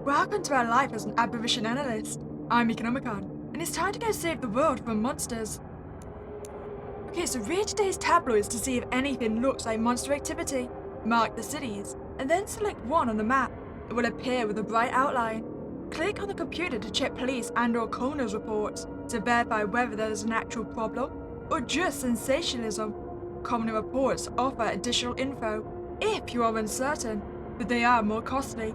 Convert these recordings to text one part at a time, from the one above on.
Welcome to our life as an Aberration Analyst. I'm Meeka, Nomicon, and it's time to go save the world from monsters. Okay, so read today's tabloids to see if anything looks like monster activity. Mark the cities, and then select one on the map. It will appear with a bright outline. Click on the computer to check police and/or coroner's reports to verify whether there is an actual problem or just sensationalism. Coroner reports offer additional info if you are uncertain, but they are more costly.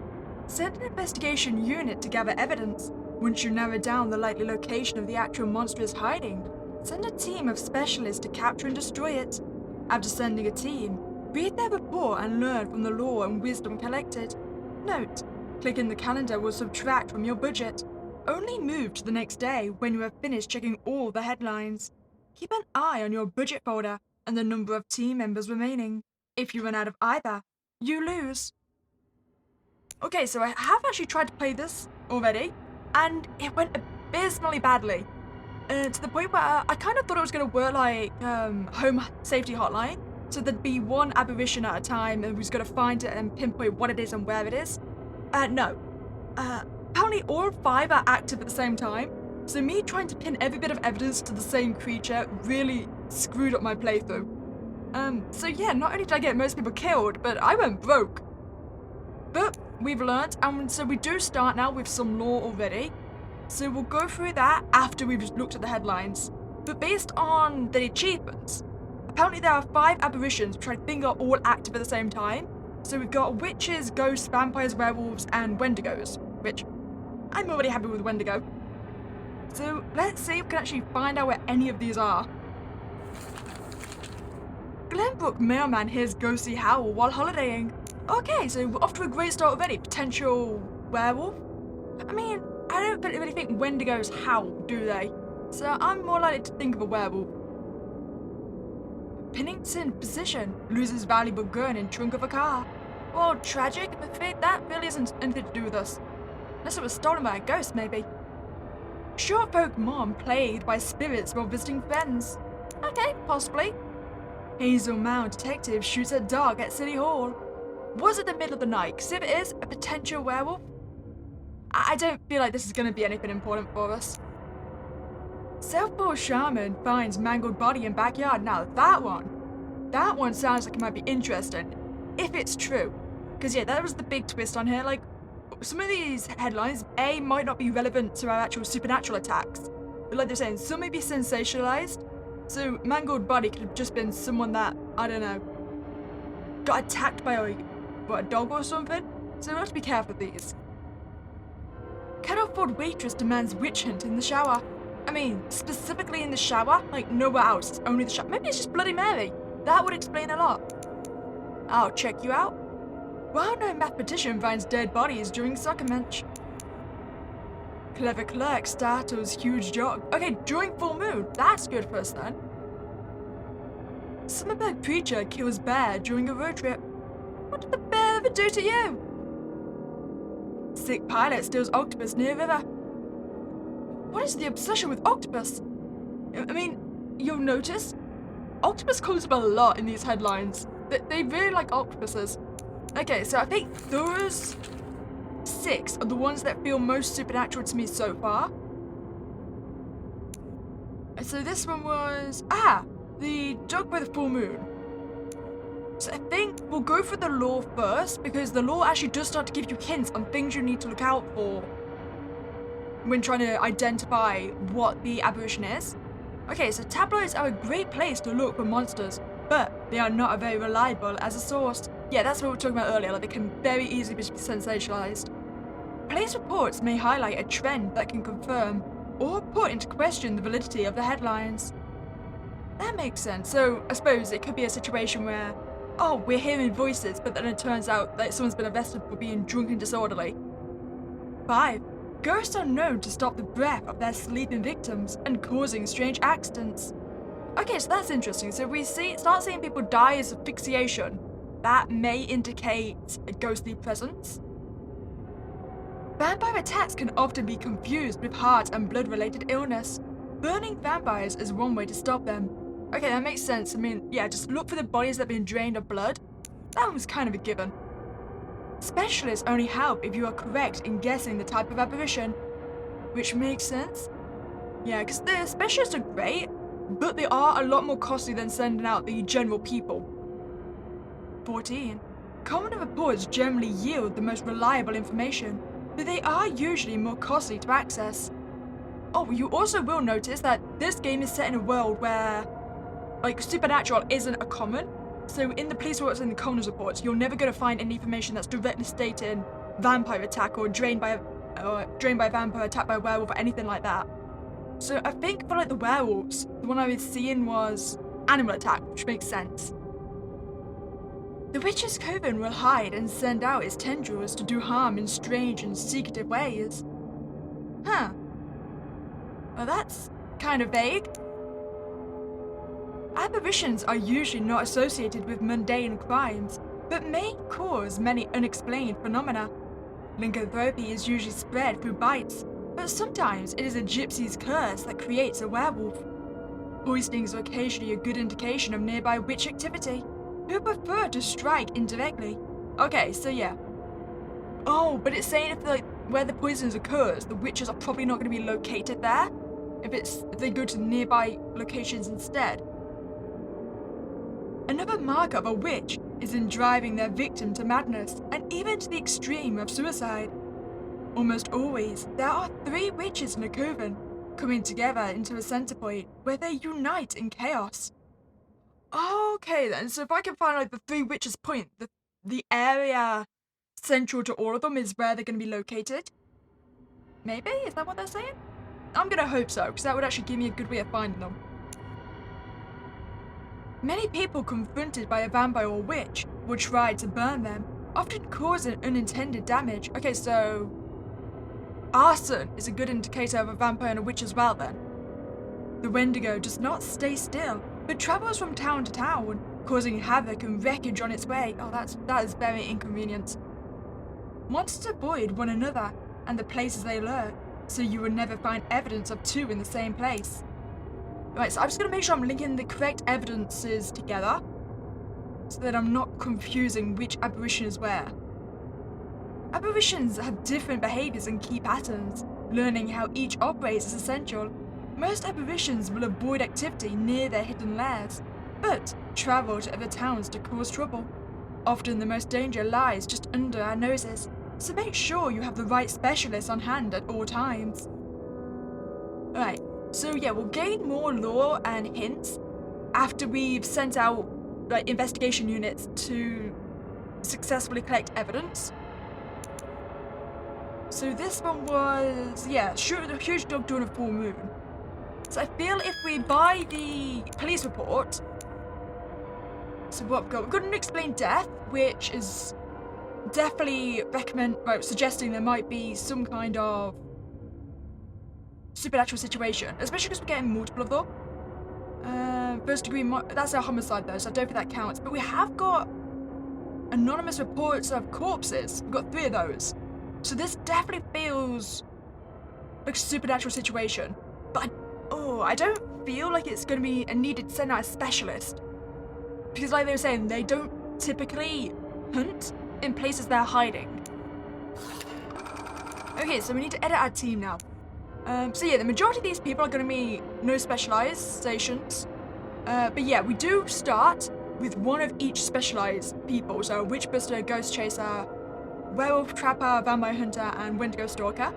Send an investigation unit to gather evidence. Once you narrow down the likely location of the actual monster is hiding, send a team of specialists to capture and destroy it. After sending a team, read their report and learn from the lore and wisdom collected. Note, clicking the calendar will subtract from your budget. Only move to the next day when you have finished checking all the headlines. Keep an eye on your budget folder and the number of team members remaining. If you run out of either, you lose. Okay, so I have actually tried to play this already, and it went abysmally badly. To the point where I kind of thought it was going to work like home safety hotline. So there'd be one aberration at a time and who's going to find it and pinpoint what it is and where it is. No. Apparently all 5 are active at the same time. So me trying to pin every bit of evidence to the same creature really screwed up my playthrough. So yeah, not only did I get most people killed, but I went broke. But we've learnt, and so we do start now with some lore already. So we'll go through that after we've just looked at the headlines. But based on the achievements, apparently there are 5 aberrations which I think are all active at the same time. So we've got witches, ghosts, vampires, werewolves, and wendigos, which I'm already happy with wendigo. So let's see if we can actually find out where any of these are. Glenbrook mailman hears ghostly howl while holidaying. Okay, so we're off to a great start already. Potential werewolf? I mean, I don't really think wendigos howl, do they? So I'm more likely to think of a werewolf. Pennington physician loses valuable gun in trunk of a car. Well, tragic, I'm afraid that really isn't anything to do with us. Unless it was stolen by a ghost, maybe. Short folk mom plagued by spirits while visiting friends. Okay, possibly. Hazel Mound detective shoots a dog at City Hall. Was it the middle of the night? Because if it is, a potential werewolf? I don't feel like this is going to be anything important for us. Southpaw shaman finds mangled body in backyard. Now that one sounds like it might be interesting, if it's true. Because yeah, that was the big twist on here. Like, some of these headlines, A, might not be relevant to our actual supernatural attacks. But like they're saying, some may be sensationalized. So mangled body could have just been someone that, I don't know, got attacked by a dog or something? So we'll have to be careful with these. Kettleford waitress demands witch hunt in the shower. I mean, specifically in the shower, like nowhere else, it's only the shower. Maybe it's just Bloody Mary. That would explain a lot. I'll check you out. Well-known mathematician finds dead bodies during soccer match. Clever clerk startles huge jog. Okay, during full moon. That's good for us then. Summerberg preacher kills bear during a road trip. What did the bear ever do to you? Sick pilot steals octopus near river. What is the obsession with octopus? I mean, you'll notice, octopus comes up a lot in these headlines. They really like octopuses. Okay, so I think those 6 are the ones that feel most supernatural to me so far. So this one was, the dog by the full moon. So I think we'll go for the lore first, because the lore actually does start to give you hints on things you need to look out for when trying to identify what the aberration is. Okay, so tabloids are a great place to look for monsters, but they are not very reliable as a source. Yeah, that's what we were talking about earlier, like they can very easily be sensationalized. Police reports may highlight a trend that can confirm or put into question the validity of the headlines. That makes sense. So I suppose it could be a situation where, oh, we're hearing voices, but then it turns out that someone's been arrested for being drunk and disorderly. 5. Ghosts are known to stop the breath of their sleeping victims and causing strange accidents. Okay, so that's interesting. So we start seeing people die as asphyxiation. That may indicate a ghostly presence. Vampire attacks can often be confused with heart and blood-related illness. Burning vampires is one way to stop them. Okay, that makes sense. I mean, yeah, just look for the bodies that have been drained of blood. That was kind of a given. Specialists only help if you are correct in guessing the type of apparition. Which makes sense. Yeah, because the specialists are great, but they are a lot more costly than sending out the general people. 14. Common reports generally yield the most reliable information, but they are usually more costly to access. Oh, you also will notice that this game is set in a world where, like, supernatural isn't a common. So in the police reports and the coroner's reports, you're never going to find any information that's directly stating vampire attack or drained by a vampire, attacked by a werewolf, or anything like that. So I think for like the werewolves, the one I was seeing was animal attack, which makes sense. The witch's coven will hide and send out its tendrils to do harm in strange and secretive ways. Huh. Well, that's kind of vague. Aberrations are usually not associated with mundane crimes, but may cause many unexplained phenomena. Lycanthropy is usually spread through bites, but sometimes it is a gypsy's curse that creates a werewolf. Poisonings are occasionally a good indication of nearby witch activity, who prefer to strike indirectly. Okay, so yeah. Oh, but it's saying if where the poison occurs, the witches are probably not going to be located there. If they go to nearby locations instead. Another mark of a witch is in driving their victim to madness, and even to the extreme of suicide. Almost always, there are 3 witches in a coven, coming together into a center point where they unite in chaos. Okay then, so if I can find like the 3 witches point, the area central to all of them is where they're going to be located? Maybe? Is that what they're saying? I'm going to hope so, because that would actually give me a good way of finding them. Many people confronted by a vampire or witch will try to burn them, often causing unintended damage. Okay, so arson is a good indicator of a vampire and a witch as well then. The Wendigo does not stay still, but travels from town to town, causing havoc and wreckage on its way. Oh, that is very inconvenient. Monsters avoid one another and the places they lurk, so you will never find evidence of 2 in the same place. Right, so I'm just going to make sure I'm linking the correct evidences together, so that I'm not confusing which apparition is where. Apparitions have different behaviors and key patterns. Learning how each operates is essential. Most apparitions will avoid activity near their hidden lairs, but travel to other towns to cause trouble. Often the most danger lies just under our noses, so make sure you have the right specialist on hand at all times. Right, so yeah, we'll gain more lore and hints after we've sent out like investigation units to successfully collect evidence. So this one was, yeah, shoot a huge dog during a full moon. So I feel if we buy the police report, so what we've got an unexplained death, which is definitely suggesting there might be some kind of supernatural situation, especially because we're getting multiple of them. First degree, that's our homicide though, so I don't think that counts. But we have got anonymous reports of corpses. We've got 3 of those. So this definitely feels like a supernatural situation. But I don't feel like it's going to be a needed to send out a specialist. Because like they were saying, they don't typically hunt in places they're hiding. Okay, so we need to edit our team now. So yeah, the majority of these people are going to be no specializations. But yeah, we do start with one of each specialized people. So Witchbuster, Ghost Chaser, Werewolf Trapper, Vampire Hunter, and Wendigo Stalker.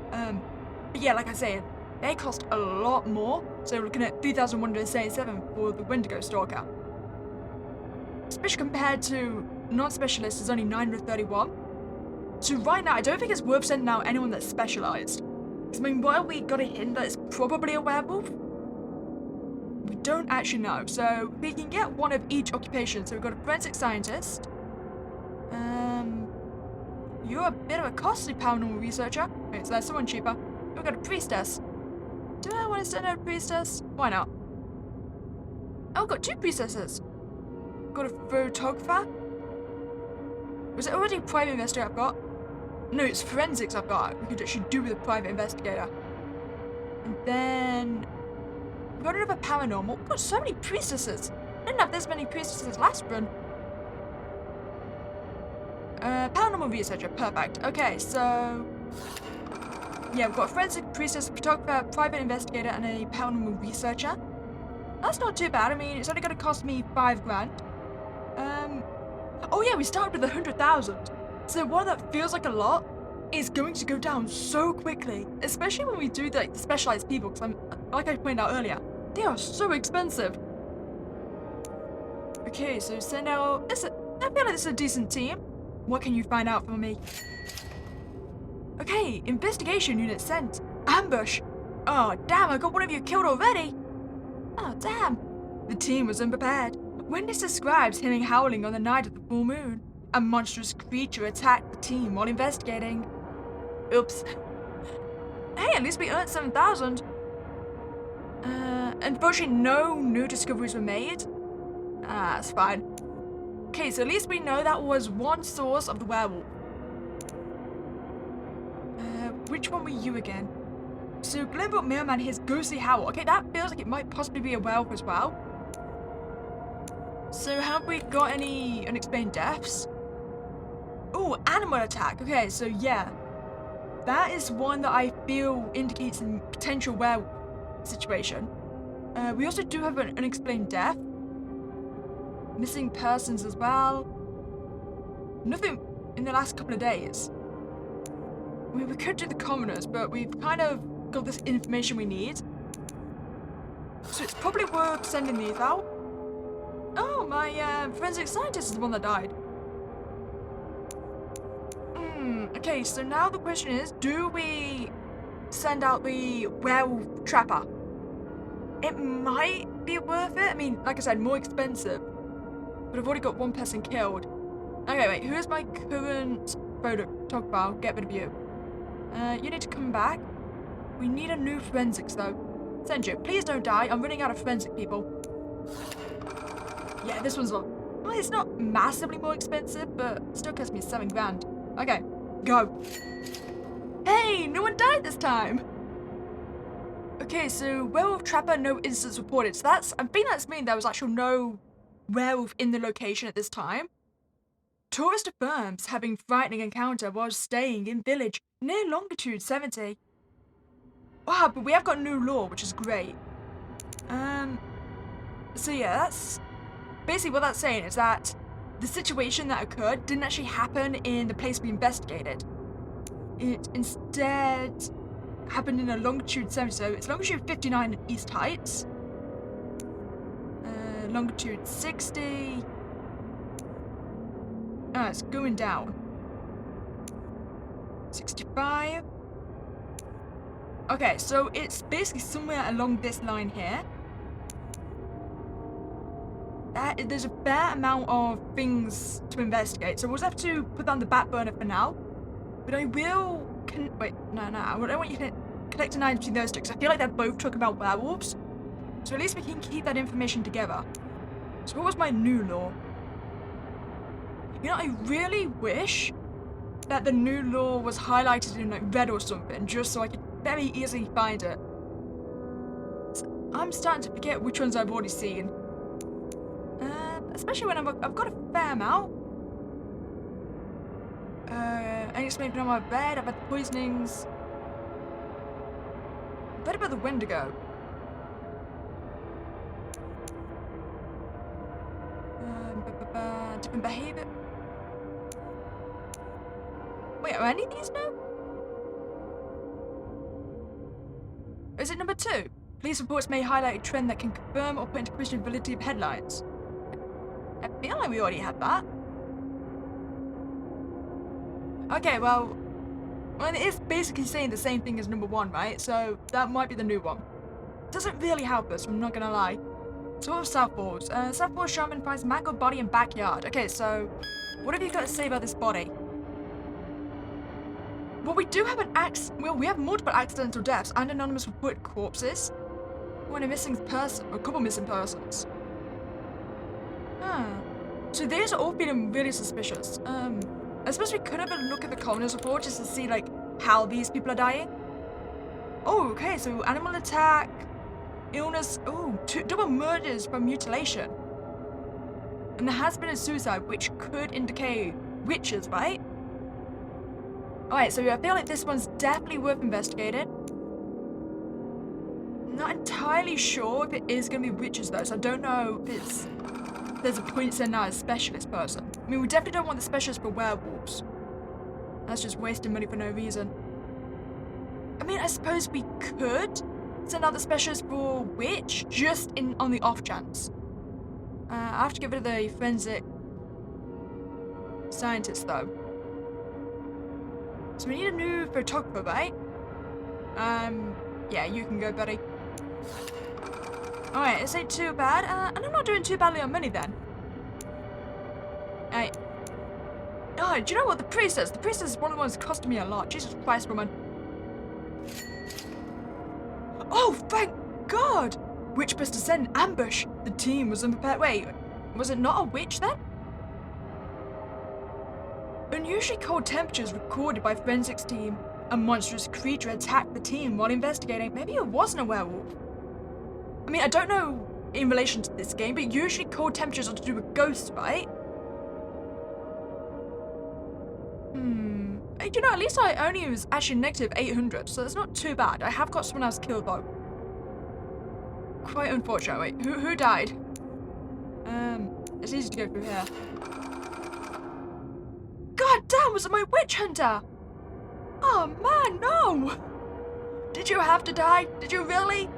But yeah, like I said, they cost a lot more. So we're looking at 3,177 for the Wendigo Stalker. Especially compared to non-specialists, is only 931. So right now, I don't think it's worth sending out anyone that's specialized. Because I mean, while we got a hint that it's probably a werewolf, we don't actually know. So we can get one of each occupation. So we've got a forensic scientist. You're a bit of a costly paranormal researcher. Wait, so there's someone cheaper. We've got a priestess. Do I want to send out a priestess? Why not? Oh, we've got 2 priestesses. We've got a photographer. Was it already a private investigator I've got? No, it's forensics I've got. We could actually do with a private investigator. And then we've got another paranormal. We've got so many priestesses. I didn't have this many priestesses last run. Paranormal researcher, perfect. Okay, so... Yeah, we've got a forensic priestess, photographer, private investigator, and a paranormal researcher. That's not too bad. I mean, it's only going to cost me 5 grand. Oh yeah, we started with 100,000. So while that feels like a lot, it's going to go down so quickly. Especially when we do the specialized people, because like I pointed out earlier, they are so expensive. Okay, so send out... I feel like this is a decent team. What can you find out for me? Okay, investigation unit sent. Ambush. Oh, damn, I got one of you killed already. Oh, damn. The team was unprepared. Witness describes hearing howling on the night of the full moon. A monstrous creature attacked the team while investigating. Oops. Hey, at least we earned 7,000. Unfortunately, no new discoveries were made. Ah, that's fine. Okay, so at least we know that was one source of the werewolf. Which one were you again? So Glenbrook Mailman hears ghostly howl. Okay, that feels like it might possibly be a werewolf as well. So have we got any unexplained deaths? Oh, animal attack. Okay, so yeah. That is one that I feel indicates a potential werewolf situation. We also do have an unexplained death. Missing persons as well. Nothing in the last couple of days. I mean, we could do the commoners, but we've kind of got this information we need. So it's probably worth sending these out. Oh, my forensic scientist is the one that died. Okay, so now the question is, do we send out the werewolf trapper? It might be worth it. I mean, like I said, more expensive. But I've already got one person killed. Okay, wait, who is my current photographer? Get rid of you. You need to come back. We need a new forensics, though. Senju, please don't die. I'm running out of forensic people. Yeah, this one's well, it's not massively more expensive, but still cost me 7 grand. Okay, go. Hey, no one died this time. Okay, so werewolf trapper, no incidents reported. So I think that's mean there was actually no werewolf in the location at this time. Tourist affirms having frightening encounter while staying in village near longitude 70. Wow, but we have got new lore, which is great. So yeah, that's basically what that's saying is that the situation that occurred didn't actually happen in the place we investigated. It instead happened in a longitude 70, so it's longitude 59 in East Heights. Longitude 60. Oh, it's going down. 65. Okay, so it's basically somewhere along this line here. There's a fair amount of things to investigate, so we'll just have to put that on the back burner for now. But I will... wait, no, I don't want you to connect an eye between those two, because I feel like they're both talking about werewolves. So at least we can keep that information together. So what was my new lore? You know, I really wish that the new lore was highlighted in like red or something, just so I could very easily find it. So I'm starting to forget which ones I've already seen. Especially when I've got a fair amount. Unexplained phenomenon I've read, I've had the poisonings. I've read about the Wendigo. Different behavior. Wait, are any of these new? Is it number 2? Police reports may highlight a trend that can confirm or put into question the validity of headlines. I feel like we already had that. Okay, well, it is basically saying the same thing as number 1, right? So that might be the new one. Doesn't really help us, I'm not gonna lie. So what was South Falls? South Falls shaman finds mangled body in backyard. Okay, so what have you got to say about this body? Well, we do have we have multiple accidental deaths and anonymous reported corpses. When a missing person, or a couple missing persons. So these are all feeling really suspicious. I suppose we could have a look at the coroner's report just to see, like, how these people are dying. Oh, okay, so animal attack, illness, double murders from mutilation. And there has been a suicide, which could indicate witches, right? Alright, so I feel like this one's definitely worth investigating. Not entirely sure if it is going to be witches though, so I don't know if there's a point sending out a specialist person. I mean, we definitely don't want the specialist for werewolves. That's just wasting money for no reason. I mean, I suppose we could send out the specialist for witch, just on the off chance. I have to get rid of the forensic scientist though. So we need a new photographer, right? Yeah, you can go, buddy. Alright, this ain't too bad. And I'm not doing too badly on money then. Hey. Oh, do you know what the priestess? The priestess is one of the ones costing me a lot. Jesus Christ, woman. Oh, thank God! Witchbuster sent an ambush. The team was unprepared. Wait, was it not a witch then? Unusually cold temperatures recorded by forensics team. A monstrous creature attacked the team while investigating. Maybe it wasn't a werewolf. I mean, I don't know in relation to this game, but usually cold temperatures are to do with ghosts, right? You know, at least I only was actually negative 800, so that's not too bad. I have got someone else killed though. Quite unfortunate. Wait, who died? It's easy to go through here. God damn, was it my witch hunter? Oh man, no! Did you have to die? Did you really?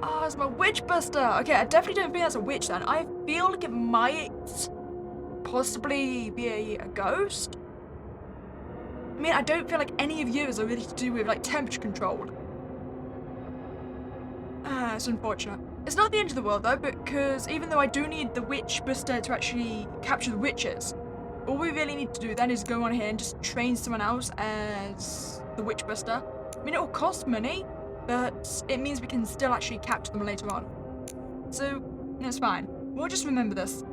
Oh, it's my witch buster. Okay, I definitely don't think that's a witch then. I feel like it might possibly be a ghost. I mean, I don't feel like any of yours are really to do with like temperature control. It's unfortunate. It's not the end of the world though, because even though I do need the witch buster to actually capture the witches, all we really need to do then is go on here and just train someone else as the witch buster. I mean, it will cost money, but it means we can still actually capture them later on. So, it's fine. We'll just remember this.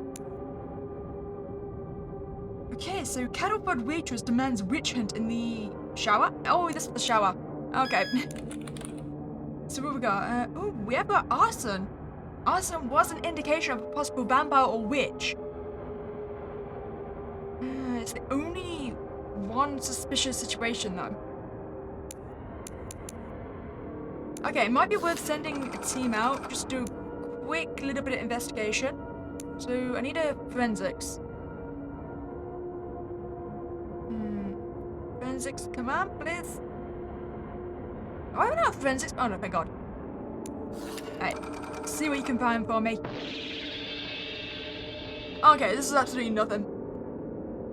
Okay, so Cattleford waitress demands witch hunt in the shower. Oh, this is the shower. Okay. So what we got? Oh, we have got arson. Arson was an indication of a possible vampire or witch. It's the only one suspicious situation though. Okay, it might be worth sending a team out just to do a quick little bit of investigation. So I need a forensics. Forensics, come on, please. Oh, I haven't had forensics. Oh no, thank God. Alright, see what you can find for me. Okay, this is absolutely nothing.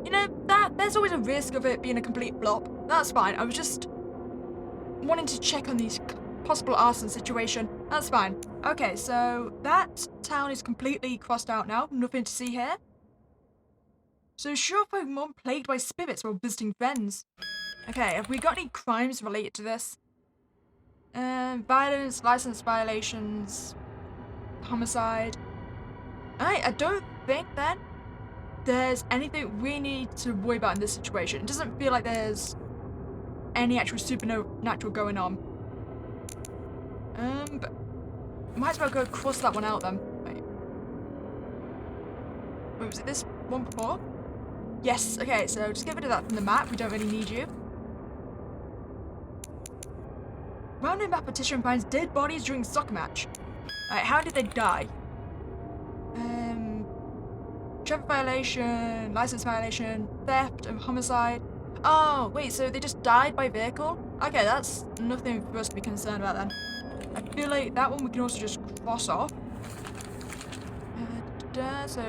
You know, there's always a risk of it being a complete flop. That's fine. I was just wanting to check on these possible arson situation. That's fine. Okay, so that town is completely crossed out now. Nothing to see here. So sure folk mom plagued by spirits while visiting friends. Okay, have we got any crimes related to this? Violence, license violations, homicide. I don't think then there's anything we need to worry about in this situation. It doesn't feel like there's any actual supernatural going on. But might as well go cross that one out then. Wait, was it this one before? Yes, okay, so just get rid of that from the map. We don't really need you. Random map petition finds dead bodies during soccer match. Alright, how did they die? Traffic violation, license violation, theft, and homicide. Oh, wait, so they just died by vehicle? Okay, that's nothing for us to be concerned about then. I feel like that one we can also just cross off. So...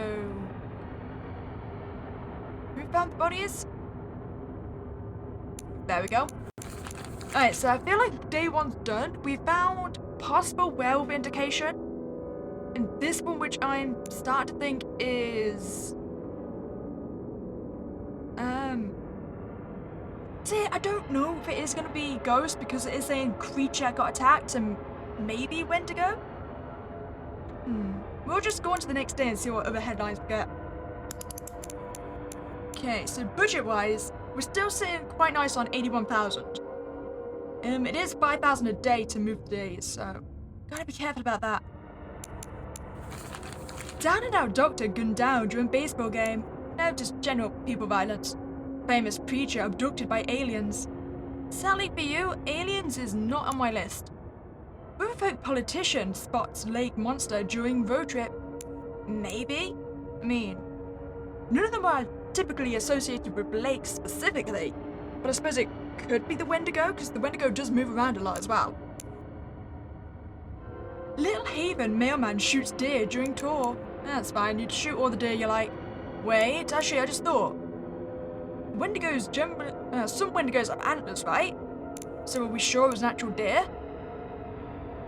who found the bodies? There we go. Alright, so I feel like day one's done. We found possible werewolf indication. And this one, which I'm starting to think is... see, I don't know if it is going to be ghost because it is saying creature got attacked and maybe Wendigo. We'll just go on to the next day and see what other headlines we get. Okay, so budget-wise, we're still sitting quite nice on 81,000. It is 5,000 a day to move the days, so gotta be careful about that. Down and out doctor gunned down during baseball game. No, just general people violence. Famous preacher abducted by aliens. Sadly for you, aliens is not on my list. Riverfolk politician spots lake monster during road trip. Maybe? I mean, none of them are typically associated with lakes specifically, but I suppose it could be the Wendigo, because the Wendigo does move around a lot as well. Little Haven mailman shoots deer during tour. That's fine, you'd shoot all the deer you like. Wait, actually I just thought, Wendigos generally, some Wendigos have antlers, right? So are we sure it was an actual deer?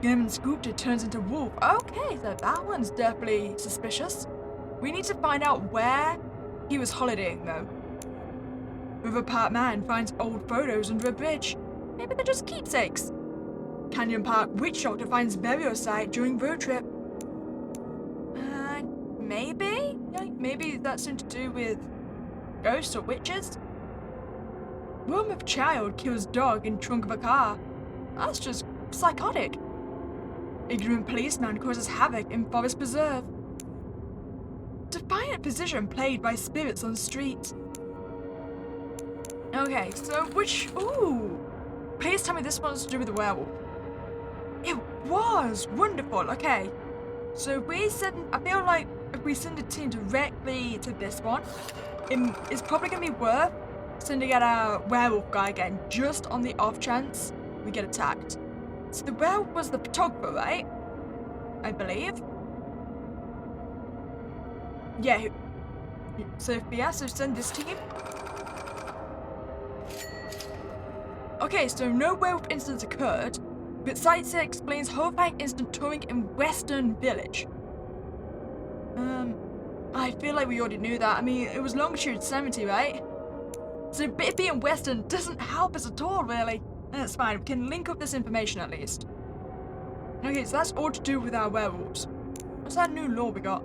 German Sculptor turns into wolf. Okay, so that one's definitely suspicious. We need to find out where he was holidaying though. River Park man finds old photos under a bridge. Maybe they're just keepsakes. Canyon Park witch doctor finds burial site during road trip. Maybe? Maybe that's something to do with ghosts or witches? Room of child kills dog in trunk of a car. That's just psychotic. Ignorant policeman causes havoc in forest preserve. Defiant position played by spirits on street. Okay, so which... Ooh! Please tell me this one's to do with the werewolf. It was! Wonderful, okay. So we send... I feel like if we send a team directly to this one, it's probably going to be worth sending out a werewolf guy again, just on the off chance we get attacked. So the werewolf was the photographer, right? I believe. Yeah. So yeah, so send this team. Okay, so no werewolf incidents occurred, but Sightseer explains horrifying incident touring in Western Village. I feel like we already knew that. I mean, it was longitude 70, right? So it being Western doesn't help us at all, really. That's fine, we can link up this information at least. Okay, so that's all to do with our werewolves. What's that new law we got?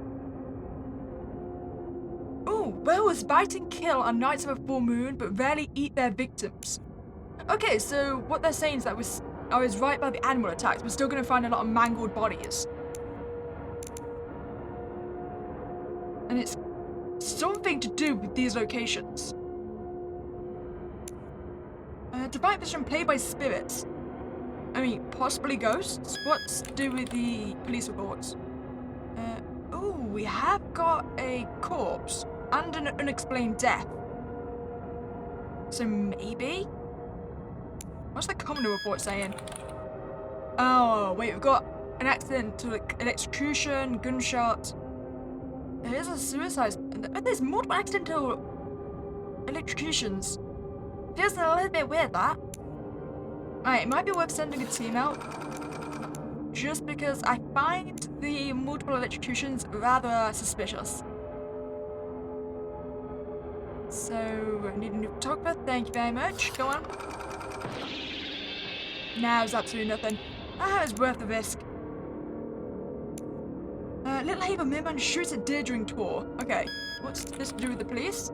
Ooh, werewolves bite and kill on nights of a full moon, but rarely eat their victims. Okay, so what they're saying is that I was right about the animal attacks. We're still going to find a lot of mangled bodies. And it's something to do with these locations. Divine vision played by spirits. I mean, possibly ghosts? What's to do with the police reports? Ooh, we have got a corpse and an unexplained death. So maybe? What's the coroner report saying? Oh, wait, we've got an accident to electrocution, gunshot. There is a suicide. There's multiple accidental electrocutions. Feels a little bit weird, that. Alright, it might be worth sending a team out. Just because I find the multiple electrocutions rather suspicious. So, I need a new photographer. Thank you very much. Go on. Nah, it's absolutely nothing. Ah, it's worth the risk. Little Haven Merman shoots a deer during tour. Okay, what's this to do with the police?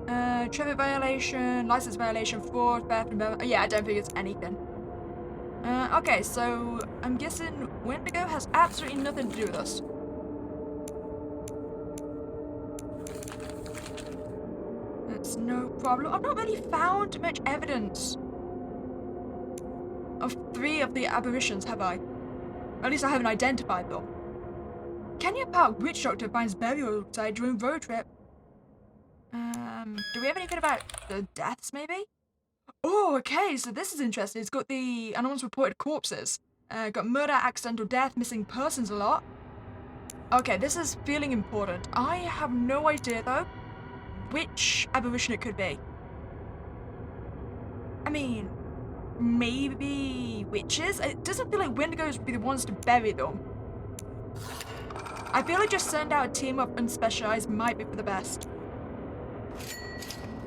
Traffic violation, license violation, fraud, theft, yeah, I don't think it's anything. Okay, so I'm guessing Wendigo has absolutely nothing to do with us. That's no problem. I've not really found much evidence of 3 of the Aberrations, have I? At least I haven't identified them. Canyon Park witch doctor finds burial site during road trip. Do we have anything about the deaths, maybe? Oh, okay, so this is interesting. It's got the anonymous reported corpses. Got murder, accidental death, missing persons a lot. Okay, this is feeling important. I have no idea, though, which aberration it could be. I mean, maybe witches? It doesn't feel like Wendigos would be the ones to bury them. I feel like just send out a team of unspecialized might be for the best.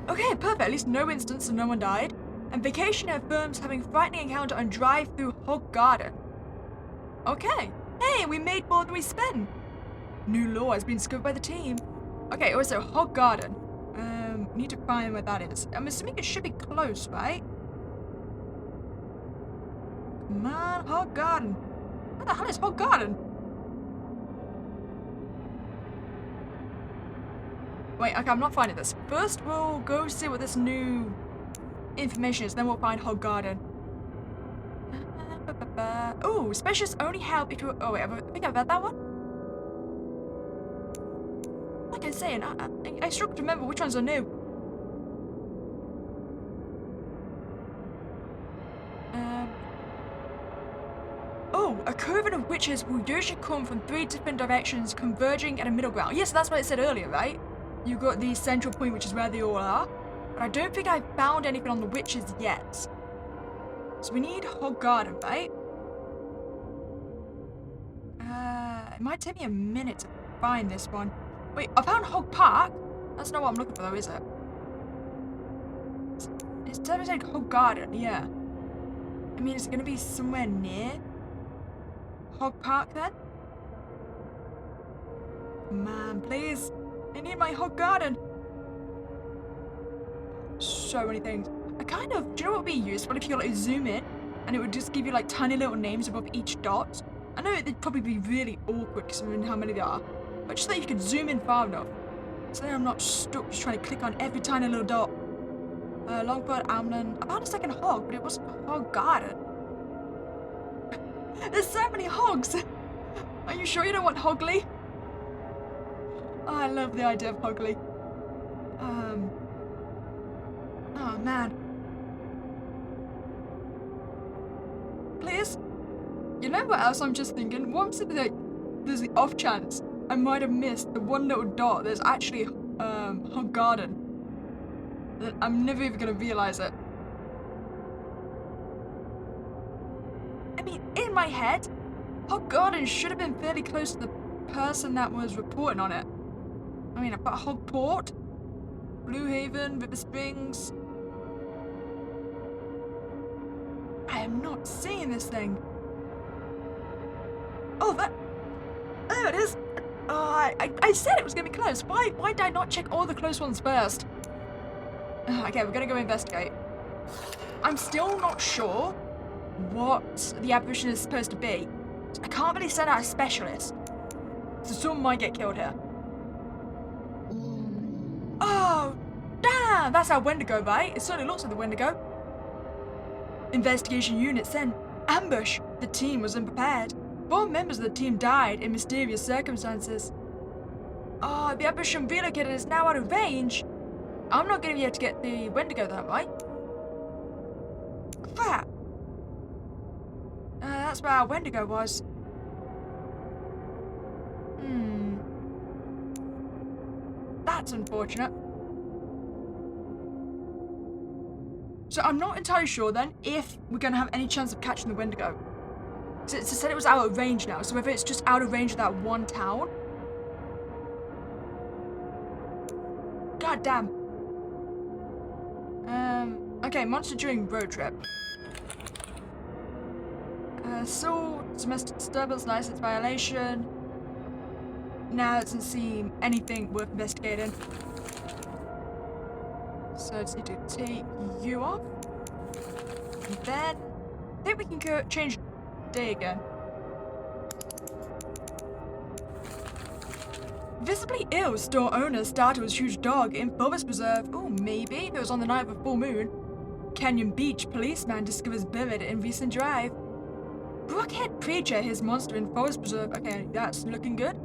Okay, perfect. At least no instance and no one died. And vacationer affirms having frightening encounter on drive through Hog Garden. Okay. Hey, we made more than we spent. New law has been discovered by the team. Okay, also Hog Garden. Need to find where that is. I'm assuming it should be close, right? Come on, Hog Garden. Where the hell is Hog Garden? Wait, okay, I'm not finding this. First, we'll go see what this new information is, then we'll find Hog Garden. Oh, specialists only help if you... Oh, wait, I think I've had that one. Like I was saying, I struggle to remember which ones are new. Oh, a coven of witches will usually come from 3 different directions, converging at a middle ground. Yes, that's what I said earlier, right? You got the central point, which is where they all are. But I don't think I've found anything on the witches yet. So we need Hog Garden, right? It might take me a minute to find this one. Wait, I found Hog Park. That's not what I'm looking for, though, is it? It's definitely saying Hog Garden, yeah. I mean, is it going to be somewhere near Hog Park, then? Man, please. I need my Hog Garden. So many things. Do you know what would be useful if you could, like, zoom in and it would just give you, like, tiny little names above each dot? I know it'd probably be really awkward considering how many there are, but just that you could zoom in far enough so that I'm not stuck just trying to click on every tiny little dot. Longboard, Amlin. I found a second hog, but it wasn't a Hog Garden. There's so many hogs! Are you sure you don't want Hogley? Oh, I love the idea of Hogley. Oh man. Please? You know what else I'm just thinking? What if there's the off chance I might have missed the one little dot there's actually Hog Garden. That I'm never even gonna realize it. I mean, in my head, Hog Garden should have been fairly close to the person that was reporting on it. I mean, I've got Hogport, Blue Haven, River Springs. I am not seeing this thing. Oh, there it is. Oh, I said it was gonna be close. Why did I not check all the close ones first? Okay, we're gonna go investigate. I'm still not sure what the apparition is supposed to be. I can't really send out a specialist, so someone might get killed here. Oh, damn! That's our Wendigo, right? It certainly looks like the Wendigo. Investigation unit sent. Ambush. The team was unprepared. 4 members of the team died in mysterious circumstances. Oh, the apparition relocated is now out of range. I'm not going to be able to get the Wendigo then, right? Crap. That's where our Wendigo was. That's unfortunate. So I'm not entirely sure then if we're going to have any chance of catching the Wendigo. So it said it was out of range now, so whether it's just out of range of that one town. God damn. Okay, monster during road trip. Domestic disturbance, license violation. Now it doesn't seem anything worth investigating. So I just need to take you off. And then I think we can go change day again. Visibly ill store owner started with huge dog in Forest Preserve. Oh, maybe if it was on the night of a full moon. Canyon Beach policeman discovers buried in recent drive. Brookhead preacher his monster in Forest Preserve. Okay, that's looking good.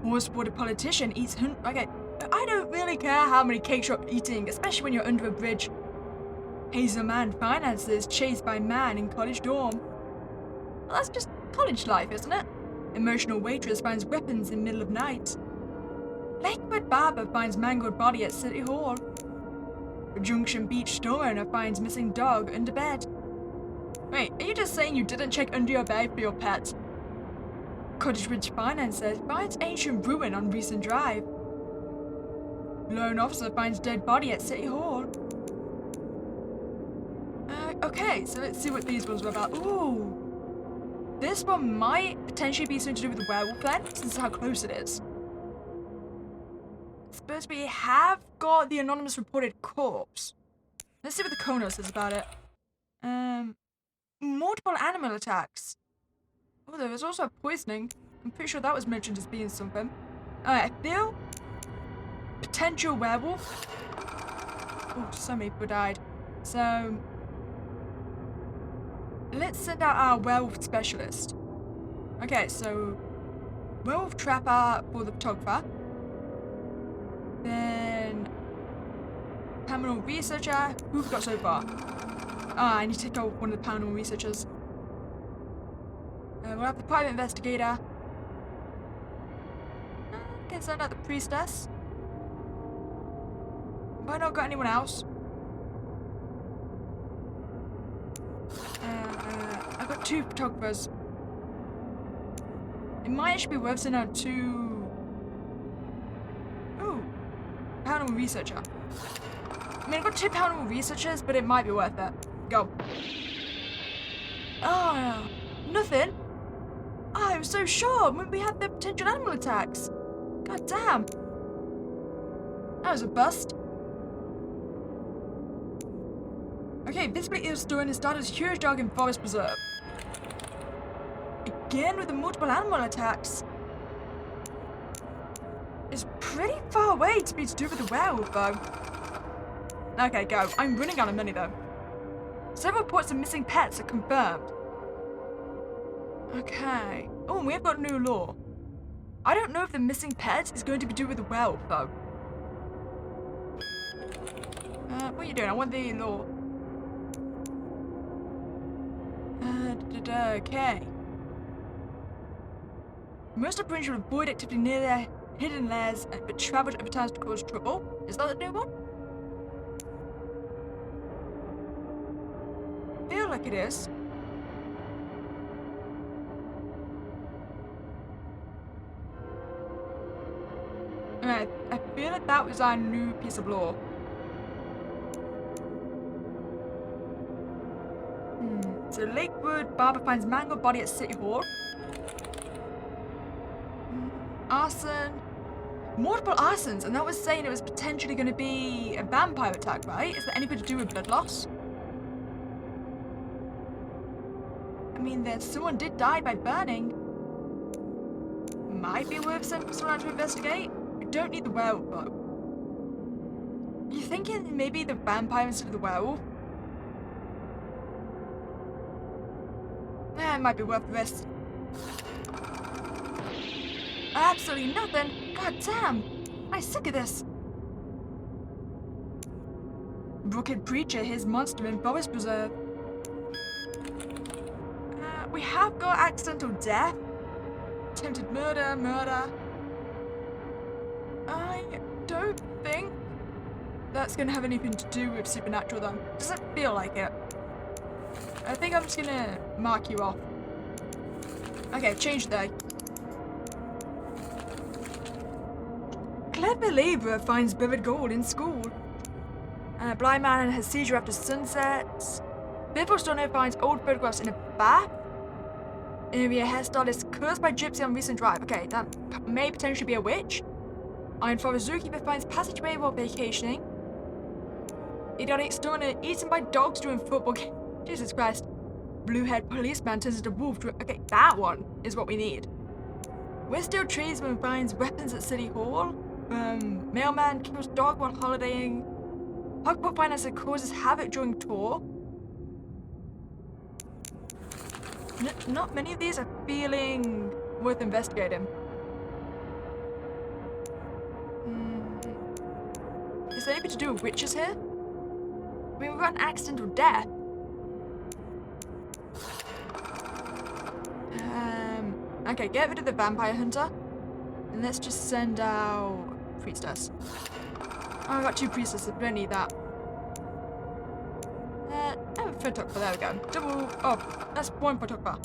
Horse-boarded politician eats okay, I don't really care how many cakes you're eating, especially when you're under a bridge. Hazel man finances chased by man in college dorm. Well, that's just college life, isn't it? Emotional waitress finds weapons in middle of night. Lakewood barber finds mangled body at City Hall. Junction Beach store owner finds missing dog under bed. Wait, are you just saying you didn't check under your bed for your pet? Cottage Ridge finances finds ancient ruin on recent drive. Lone officer finds dead body at City Hall. Okay, so let's see what these ones were about. Ooh. This one might potentially be something to do with the werewolf then, since how close it is. Suppose we have got the anonymous reported corpse. Let's see what the Kono says about it. Multiple animal attacks. Oh, there was also poisoning. I'm pretty sure that was mentioned as being something. Alright, I feel potential werewolf. Oh, so many people died. So let's send out our werewolf specialist. Okay, so werewolf trapper for the photographer. Then paranormal researcher. Who have we got so far? Ah, I need to take out one of the paranormal researchers. We'll have the private investigator. Can send out the priestess. Have I not got anyone else? I've got 2 photographers. It might actually be worth sending out 2... Ooh. Paranormal researcher. I mean, I've got 2 paranormal researchers, but it might be worth it. Go. Oh, nothing. Oh, I was so sure when we had the potential animal attacks. God damn. That was a bust. Okay, visibly ill story has started a huge dog in Forest Preserve. Again with the multiple animal attacks. It's pretty far away to be to do with the werewolf though. Okay, go. I'm running out of money though. Several reports of missing pets are confirmed. Okay. Oh, and we have got a new law. I don't know if the missing pet is going to be due with the werewolf though. What are you doing? I want the law. Okay. Most operations will avoid activity near their hidden lairs, but travel at times to cause trouble. Is that the new one? I feel like it is. I feel like that was our new piece of law. So Lakewood, Barber finds mangled body at City Hall. Arson. Multiple arsons, and that was saying it was potentially going to be a vampire attack, right? Is there anything to do with blood loss? I mean, someone did die by burning. Might be worth sending someone out to investigate. We don't need the werewolf, though. You thinking maybe the vampire instead of the werewolf? It might be worth the risk. Absolutely nothing. God damn. I'm sick of this. Brookhead Preacher, his monster in Forest Preserve. We have got accidental death. Attempted murder. I don't think that's going to have anything to do with supernatural, though. Doesn't feel like it. I think I'm just going to mark you off. Okay, change day. Clever labourer finds buried gold in school. Blind man has seizure after sunset. Fearful stoner finds old photographs in a bath. Area hairstylist cursed by gypsy on recent drive. Okay, that may potentially be a witch. Iron Forest zookeeper finds passageway while vacationing. Idiotic stoner eaten by dogs during football game. Jesus Christ. Blue-haired policeman turns into wolf. Okay, that one is what we need. Westdale tradesman finds weapons at City Hall. Mailman kills dog while holidaying. Hogpot financer causes havoc during tour. Not many of these are feeling worth investigating. Is there anything to do with witches here? I mean, we've got an accidental death. Okay, get rid of the vampire hunter. And let's just send out priestess. Oh, I got 2 priestesses, we don't need that. Photographer, there we go. Double, oh, that's 1 photographer.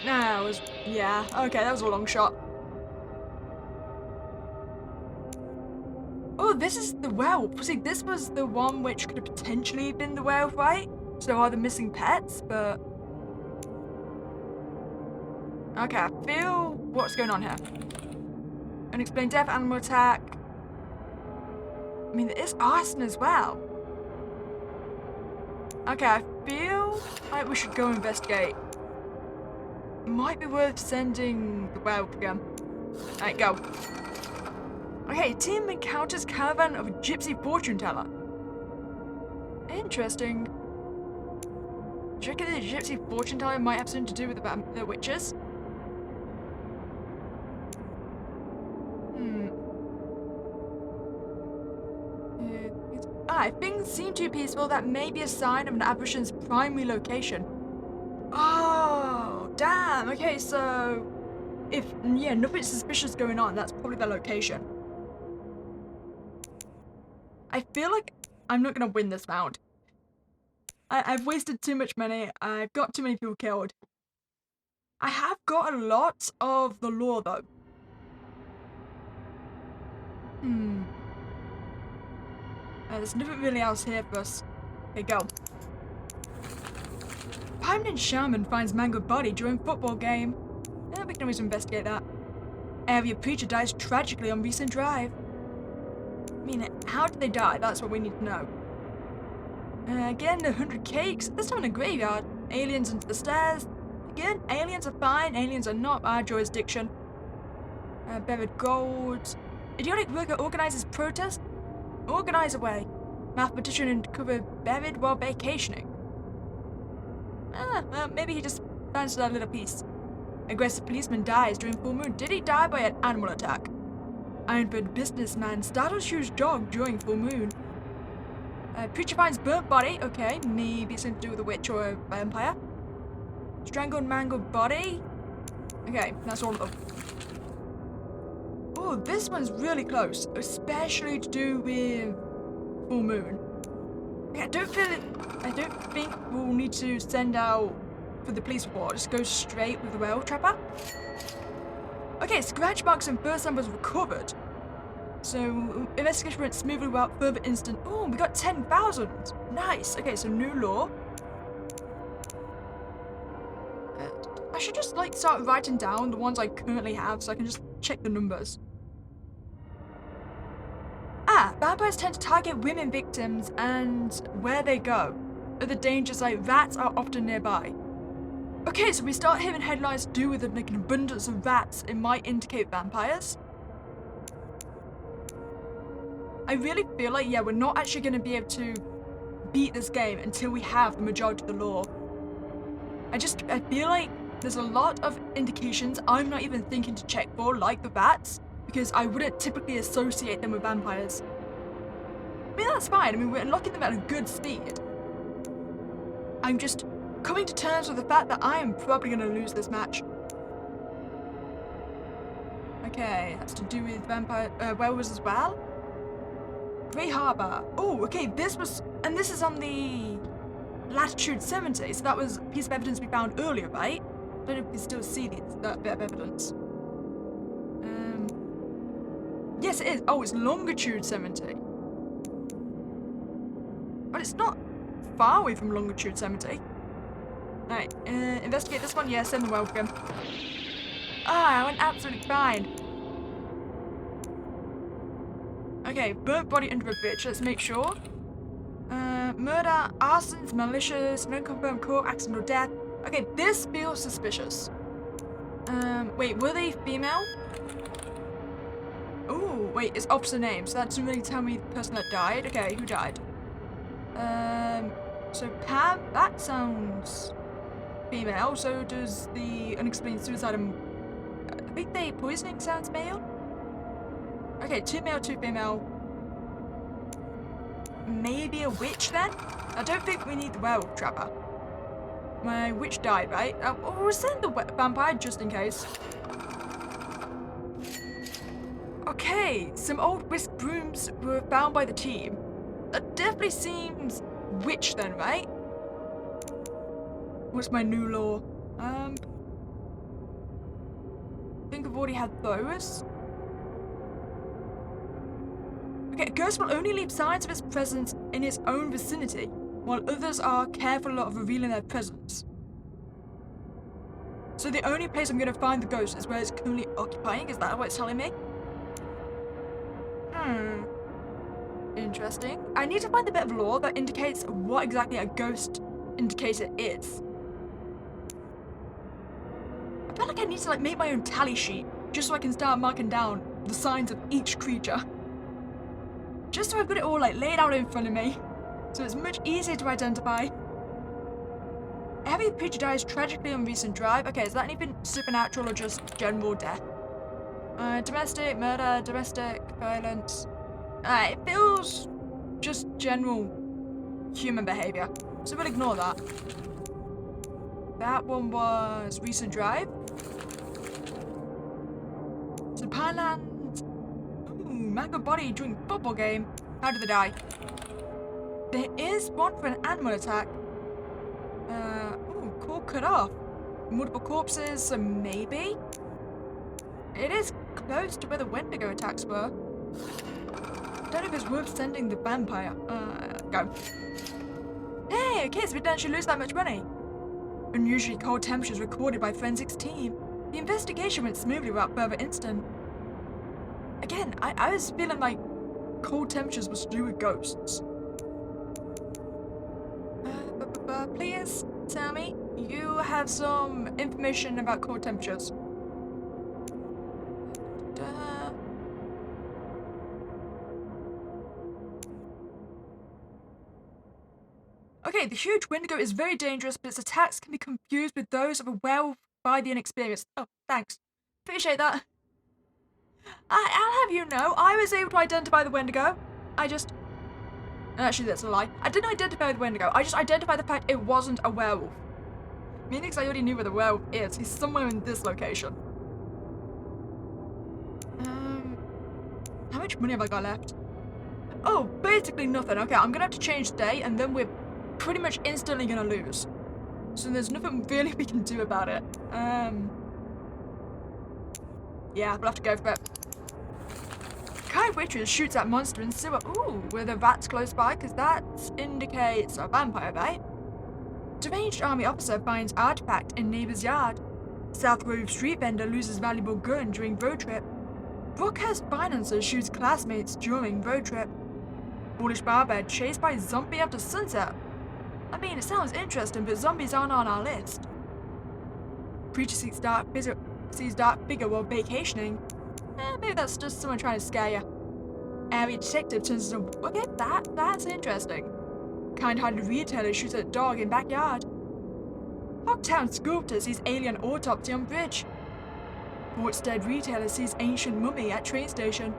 That was, yeah, okay, that was a long shot. Oh, this is the werewolf. See, this was the one which could have potentially been the werewolf, right? So are the missing pets, but... Okay, I feel what's going on here. Unexplained death, animal attack. I mean, there is arson as well. Okay, I feel like we should go investigate. Might be worth sending the werewolf again. Alright, go. Okay, team encounters caravan of a gypsy fortune teller. Interesting. Do you reckon the gypsy fortune teller might have something to do with the witches? Things seem too peaceful. That may be a sign of an apparition's primary location. Oh, damn. Okay, so if nothing suspicious going on, that's probably their location. I feel like I'm not gonna win this round. I've wasted too much money. I've got too many people killed. I have got a lot of the lore though. There's nothing really else here for us. Okay, go. Permanent shaman finds mangled body during football game. We can always investigate that. Area preacher dies tragically on recent drive. I mean, how did they die? That's what we need to know. Again, 100 cakes. This time in a graveyard. Aliens into the stairs. Again, aliens are fine. Aliens are not our jurisdiction. Buried gold. Idiotic worker organizes protest. Organize away. Mathematician uncovered buried while vacationing. Well, maybe he just fancied that little piece. Aggressive policeman dies during full moon. Did he die by an animal attack? Ironbird businessman startles huge dog during full moon. Preacher finds burnt body. Okay, maybe something to do with a witch or a vampire. Strangled mangled body. Okay, that's all of them. Oh, this one's really close, especially to do with full moon. Okay, I don't think we'll need to send out for the police report. Just go straight with the werewolf trapper. Okay, scratch marks and burst samples recovered. So investigation went smoothly without further incident. Oh, we got 10,000. Nice. Okay, so new law. I should just start writing down the ones I currently have so I can just check the numbers. Vampires tend to target women victims and where they go. Other dangers like rats are often nearby. Okay, so we start hearing headlines to do with an abundance of rats. It might indicate vampires. I really feel like, we're not actually going to be able to beat this game until we have the majority of the lore. I feel like there's a lot of indications I'm not even thinking to check for, like the rats, because I wouldn't typically associate them with vampires. I mean, that's fine. I mean, we're unlocking them at a good speed. I'm just coming to terms with the fact that I am probably going to lose this match. Okay, that's to do with werewolves as well. Grey Harbour. Oh, okay, this is on the latitude 70, so that was a piece of evidence we found earlier, right? I don't know if you can still see that bit of evidence. Yes, it is. Oh, it's longitude 70. But it's not far away from longitude 70. Alright, investigate this one. Yeah, send the werewolf again. I went absolutely fine. Okay, burnt body under a bridge. Let's make sure. Murder, arsons, malicious, non-confirmed corpse, accidental death. Okay, this feels suspicious. Wait, were they female? Oh, wait, it's opposite name, so that doesn't really tell me the person that died. Okay, who died? So Pam, that sounds female. So does the unexplained suicide. I think the poisoning sounds male. Okay, 2 male, 2 female. Maybe a witch then? I don't think we need the werewolf trapper. My witch died, right? We'll send the vampire just in case. Okay, some old whisk brooms were found by the team. That definitely seems witch then, right? What's my new law? I think I've already had those. Okay, a ghost will only leave signs of its presence in its own vicinity, while others are careful of revealing their presence. So the only place I'm going to find the ghost is where it's currently occupying? Is that what it's telling me? Interesting. I need to find a bit of lore that indicates what exactly a ghost indicator is. I feel like I need to make my own tally sheet just so I can start marking down the signs of each creature. Just so I've got it all like laid out in front of me, so it's much easier to identify. Every creature dies tragically on recent drive. Okay, is that anything supernatural or just general death? Domestic, murder, domestic, violence. It feels just general human behavior, so we'll ignore that. That one was recent drive. So Pineland. Ooh, mango body during football game. How did they die? There is one for an animal attack. Ooh, core cut off. Multiple corpses, so maybe? It is close to where the Wendigo attacks were. Don't know if it's worth sending the vampire. Go. Hey, okay, so we didn't actually lose that much money. Unusually cold temperatures recorded by forensics team. The investigation went smoothly without further incident. Again, I was feeling like cold temperatures was to do with ghosts. Please tell me you have some information about cold temperatures. Okay, the huge Wendigo is very dangerous, but its attacks can be confused with those of a werewolf by the inexperienced. Oh, thanks. Appreciate that. I'll have you know, I was able to identify the Wendigo. Actually, that's a lie. I didn't identify the Wendigo. I just identified the fact it wasn't a werewolf. Meaning I already knew where the werewolf is. He's somewhere in this location. How much money have I got left? Oh, basically nothing. Okay, I'm gonna have to change day, and then we're pretty much instantly gonna lose. So there's nothing really we can do about it. Yeah, we'll have to go for it. Kind Witches shoots at monster in sewer. Ooh, were the rats close by? Because that indicates a vampire bite. Deranged army officer finds artifact in neighbor's yard. South Grove street vendor loses valuable gun during road trip. Brookhurst financer shoots classmates during road trip. Bullish barber chased by zombie after sunset. I mean, it sounds interesting, but zombies aren't on our list. Preacher sees dark figure while vacationing. Maybe that's just someone trying to scare you. Area detective turns into okay, that's interesting. Kind-hearted retailer shoots at dog in backyard. Hogtown sculptor sees alien autopsy on bridge. Portstead retailer sees ancient mummy at train station.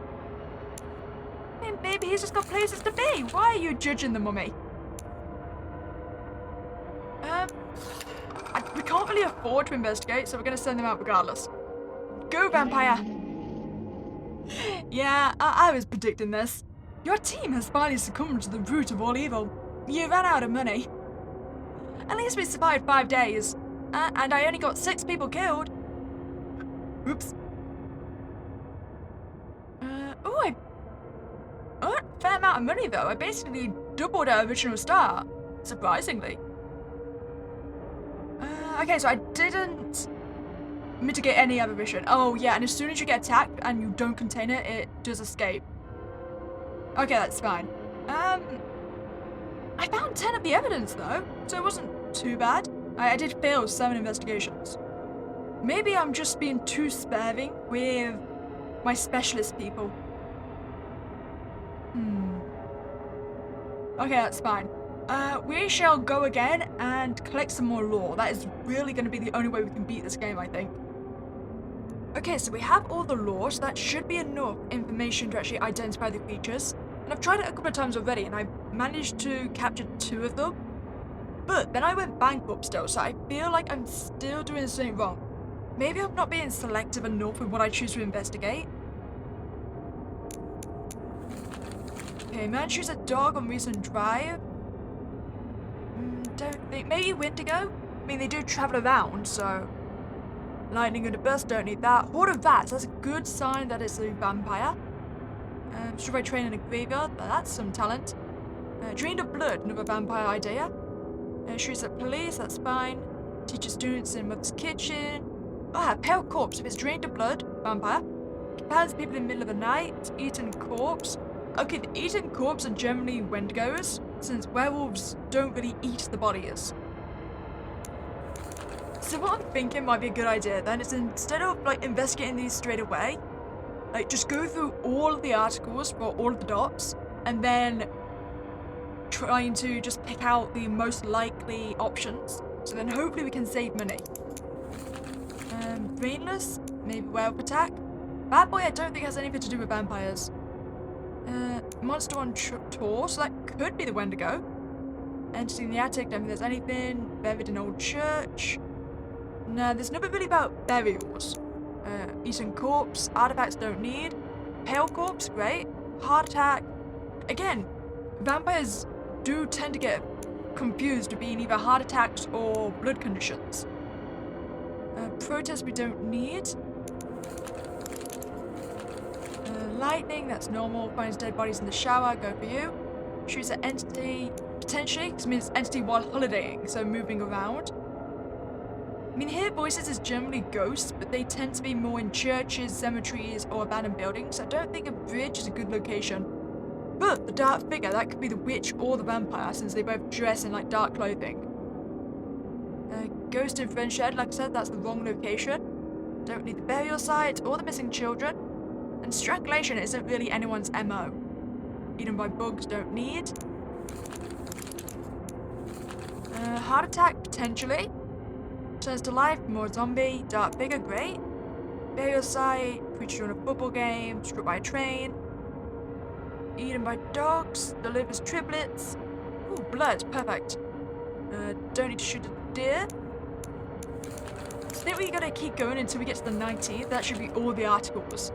Maybe he's just got places to be. Why are you judging the mummy? We can't really afford to investigate, so we're going to send them out regardless. Go, vampire! Yeah, I was predicting this. Your team has finally succumbed to the root of all evil. You ran out of money. At least we survived 5 days. And I only got 6 people killed. Oops. I earned a fair amount of money though. I basically doubled our original start. Surprisingly. Okay, so I didn't mitigate any aberration. Oh yeah, and as soon as you get attacked and you don't contain it, it does escape. Okay, that's fine. I found 10 of the evidence though, so it wasn't too bad. I did fail 7 investigations. Maybe I'm just being too sparing with my specialist people. Okay, that's fine. We shall go again and collect some more lore. That is really going to be the only way we can beat this game, I think. Okay, so we have all the lore, so that should be enough information to actually identify the creatures. And I've tried it a couple of times already, and I managed to capture 2 of them. But then I went bankrupt still, so I feel like I'm still doing something wrong. Maybe I'm not being selective enough with what I choose to investigate. Okay, man shoots a dog on recent drive. Don't think. Maybe Wendigo? I mean, they do travel around, so. Lightning and a burst, don't need that. Horde of rats, that's a good sign that it's a vampire. Should I train in a graveyard? That's some talent. Drained of blood, another vampire idea. Shoots at police, that's fine. Teaches students in mother's kitchen. Pale corpse, if it's drained of blood, vampire. Companions people in the middle of the night. Eaten corpse. Okay, the eaten corpse are generally Wendigos, since werewolves don't really eat the bodies. So what I'm thinking might be a good idea then is instead of like investigating these straight away, like just go through all of the articles for all of the dots and then trying to just pick out the most likely options. So then hopefully we can save money. Brainless, maybe werewolf attack. Bad boy I don't think has anything to do with vampires. Monster on tour, so that could be the Wendigo. Entity in the attic, don't think there's anything. Buried in old church. No, there's nothing really about burials. Eaten corpse, artifacts don't need. Pale corpse, great. Heart attack. Again, vampires do tend to get confused to being either heart attacks or blood conditions. Protest we don't need. Lightning, that's normal. Finds dead bodies in the shower, go for you. Shoots at entity, potentially, because it means entity while holidaying, so moving around. I mean, hear voices is generally ghosts, but they tend to be more in churches, cemeteries, or abandoned buildings. I don't think a bridge is a good location. But the dark figure, that could be the witch or the vampire, since they both dress in like dark clothing. Ghost in friend shed, like I said, that's the wrong location. Don't need the burial site or the missing children. And strangulation isn't really anyone's MO. Eaten by bugs, don't need. Heart attack, potentially. Turns to life, more zombie, dark figure, great. Burial site, creature on a football game, struck by a train. Eaten by dogs, delivers triplets. Ooh, blood, perfect. Don't need to shoot a deer. I think we're gonna keep going until we get to the 19th. That should be all the articles.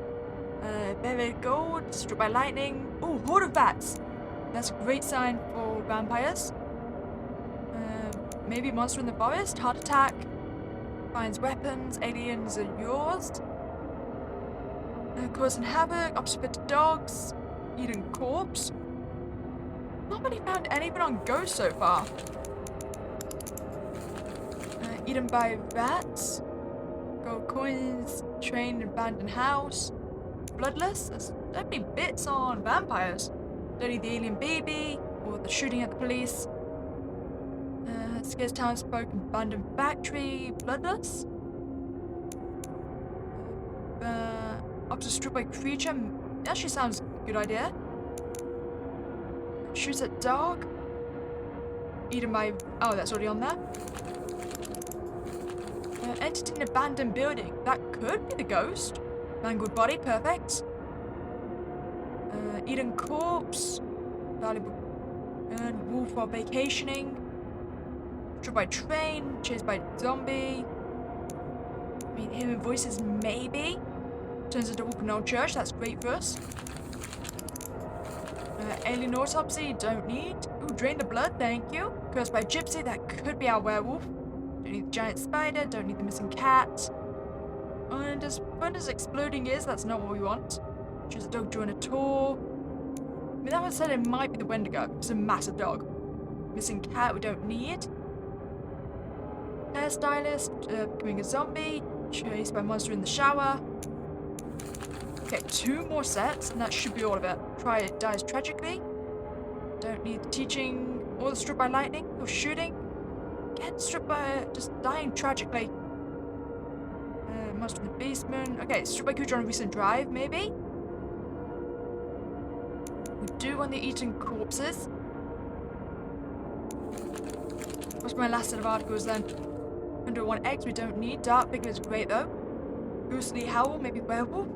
Buried gold, struck by lightning. Ooh, horde of bats. That's a great sign for vampires. Maybe monster in the forest, heart attack. Finds weapons, aliens are yours. Causing havoc, observant to dogs. Eating corpse. Not really found anything on ghosts so far. Eaten by rats. Gold coins. Train abandoned house. Bloodless. There's definitely bits on vampires. Don't need the alien baby or the shooting at the police. Scares townsfolk abandoned factory. Bloodless. Opposite struck by creature. Actually sounds a good idea. Shoots at dog. Eaten by. Oh, that's already on there. Entity in abandoned building. That could be the ghost. Mangled body, perfect. Eaten corpse. Valuable. And wolf while vacationing. Struck by train. Chased by zombie. I mean, hearing voices, maybe. Turns into wolf in old church. That's great for us. Alien autopsy, don't need. Ooh, drain the blood, thank you. Cursed by gypsy, that could be our werewolf. Don't need the giant spider, don't need the missing cat. And as fun as exploding is, that's not what we want. Choose a dog during a tour. I mean, that one said it might be the Wendigo. It's a massive dog. Missing cat, we don't need. Hairstylist, becoming a zombie. Chased by monster in the shower. Okay, 2 more sets, and that should be all of it. Try it dies tragically. Don't need the teaching or the struck by lightning or shooting. Again, struck by just dying tragically. Monster in the basement. Okay, struck by creature on a recent drive, maybe. We do want the eaten corpses. What's my last set of articles then? 101 eggs we don't need. Dark figure is great though. Ghostly howl, maybe werewolf.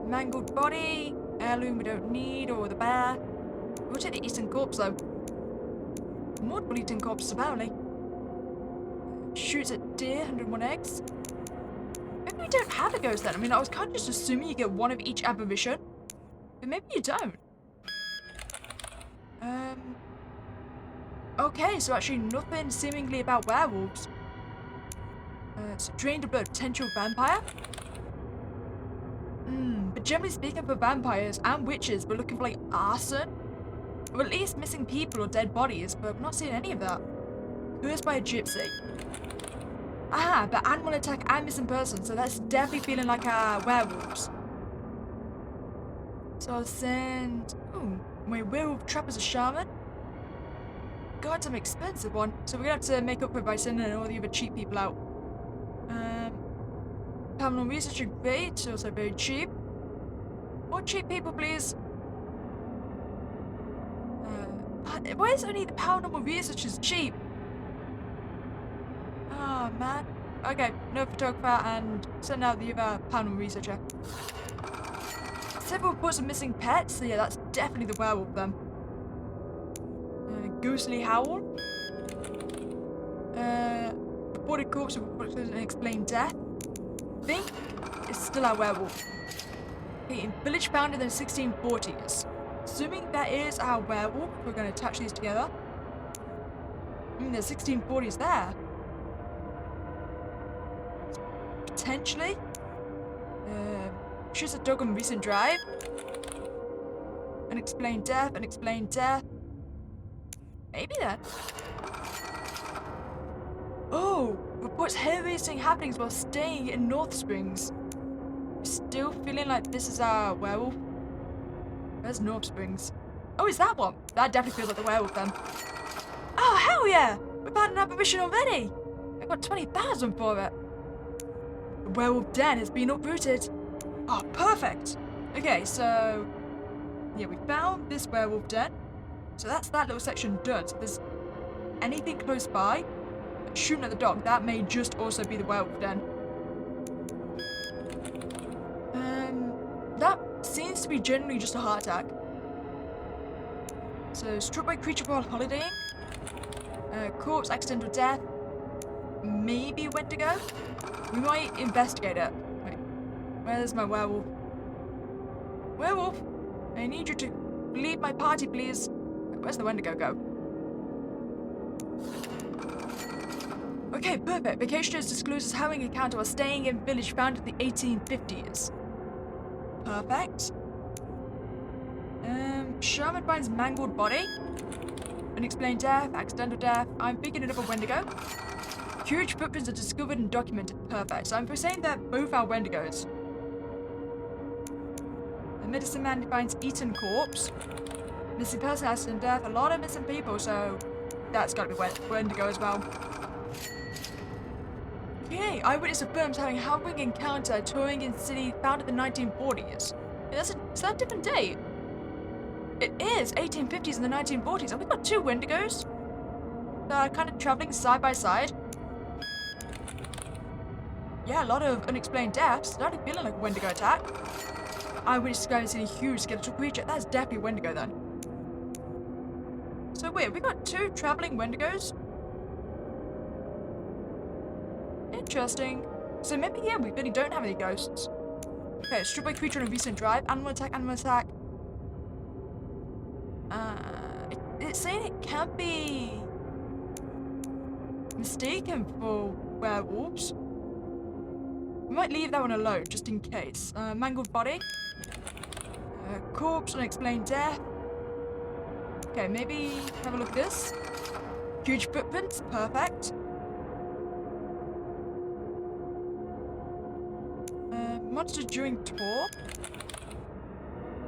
Mangled body, heirloom we don't need, or the bear. We'll take the eaten corpse though. Multiple eaten corpses apparently. Shoots at deer, 101 eggs. Maybe we don't have a ghost then. I mean, I was kind of just assuming you get one of each aberration. But maybe you don't. Okay, so actually nothing seemingly about werewolves. So drained of blood, potential vampire. But generally speaking for vampires and witches, we're looking for like arson. Or at least missing people or dead bodies, but we're not seeing any of that. Cursed by a gypsy. Ah, but animal attack and missing person, so that's definitely feeling like werewolves. So I'll send... Ooh, my werewolf trap as a shaman. goddamn expensive one. So we're gonna have to make up for it by sending all the other cheap people out. Paranormal research is great, also very cheap. More cheap people, please. Why is only the paranormal research is cheap? Oh man. Okay, no photographer and send out the other paranormal researcher. Several reports of missing pets, so yeah, that's definitely the werewolf then. Ghostly howl. Reported corpse of unexplained death. Think it's still our werewolf. Okay, in village founded in the 1640s. Assuming that is our werewolf, we're going to attach these together. The 1640s there. Potentially. Shoots a dog on recent drive. Unexplained death, unexplained death. Maybe then. Oh, reports heavy-raising happenings while staying in North Springs. Still feeling like this is our werewolf. Where's North Springs? Oh, is that one? That definitely feels like the werewolf then. Oh, hell yeah! We've had an apparition already! I got 20,000 for it. The werewolf den has been uprooted. Oh, perfect! Okay, so... yeah, we found this werewolf den. So that's that little section done. So if there's anything close by, shooting at the dog, that may just also be the werewolf den. That seems to be generally just a heart attack. So, struck by creature while holidaying. Corpse, accidental death. Maybe Wendigo? We might investigate it. Wait, where's my werewolf? Werewolf, I need you to leave my party, please. Where's the Wendigo go? Okay, perfect. Vacationers discloses having an encounter while staying in village founded in the 1850s. Perfect. Shaman finds mangled body. Unexplained death, accidental death. I'm thinking another Wendigo. Huge footprints are discovered and documented. Perfect. So I'm saying that both are Wendigos. The medicine man finds eaten corpse. Missing person, accident death. A lot of missing people, so that's got to be Wendigo as well. Okay, eyewitness affirms having harrowing encounter touring in city founded in the 1940s. Is that a different date? It is 1850s and the 1940s, and we've got two Wendigos that are kind of traveling side by side. Yeah, a lot of unexplained deaths. Started feeling like a Wendigo attack. Eyewitness experiencing a huge skeletal creature. That's definitely a Wendigo then. So weird, we got two traveling Wendigos. Interesting. So maybe, yeah, we really don't have any ghosts. Okay, struck by creature on a recent drive. Animal attack, animal attack. It's saying it can't be mistaken for werewolves. We might leave that one alone, just in case. Mangled body. Corpse, unexplained death. Okay, maybe have a look at this. Huge footprints, perfect. Monster during tour.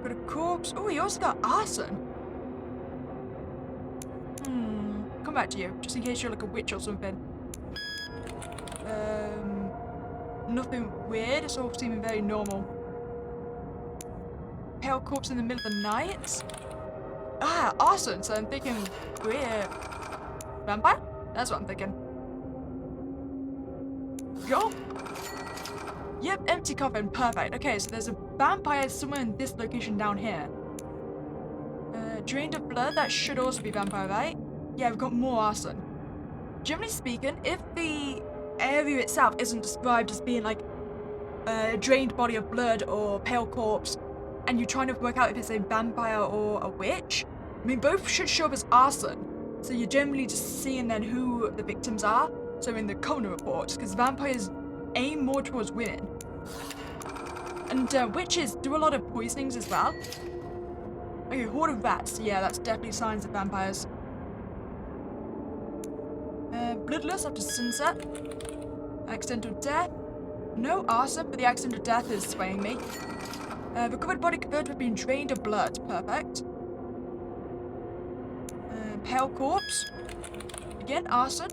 Got a corpse. Oh, he also got arson. Come back to you, just in case you're like a witch or something. Nothing weird. It's all seeming very normal. Pale corpse in the middle of the night. Ah, arson. So I'm thinking weird. Vampire? That's what I'm thinking. Go. Yep, empty coffin, perfect. Okay, so there's a vampire somewhere in this location down here. Drained of blood, that should also be vampire, right? Yeah, we've got more arson. Generally speaking, if the area itself isn't described as being like a drained body of blood or pale corpse, and you're trying to work out if it's a vampire or a witch, I mean, both should show up as arson. So you're generally just seeing then who the victims are. So in the coroner reports, because vampires aim more towards women. And witches do a lot of poisonings as well. Okay, horde of rats. Yeah, that's definitely signs of vampires. Bloodlust after sunset. Accidental death. No arson, but the accidental death is swaying me. Recovered body converted with being drained of blood. Perfect. pale corpse. Again, arson.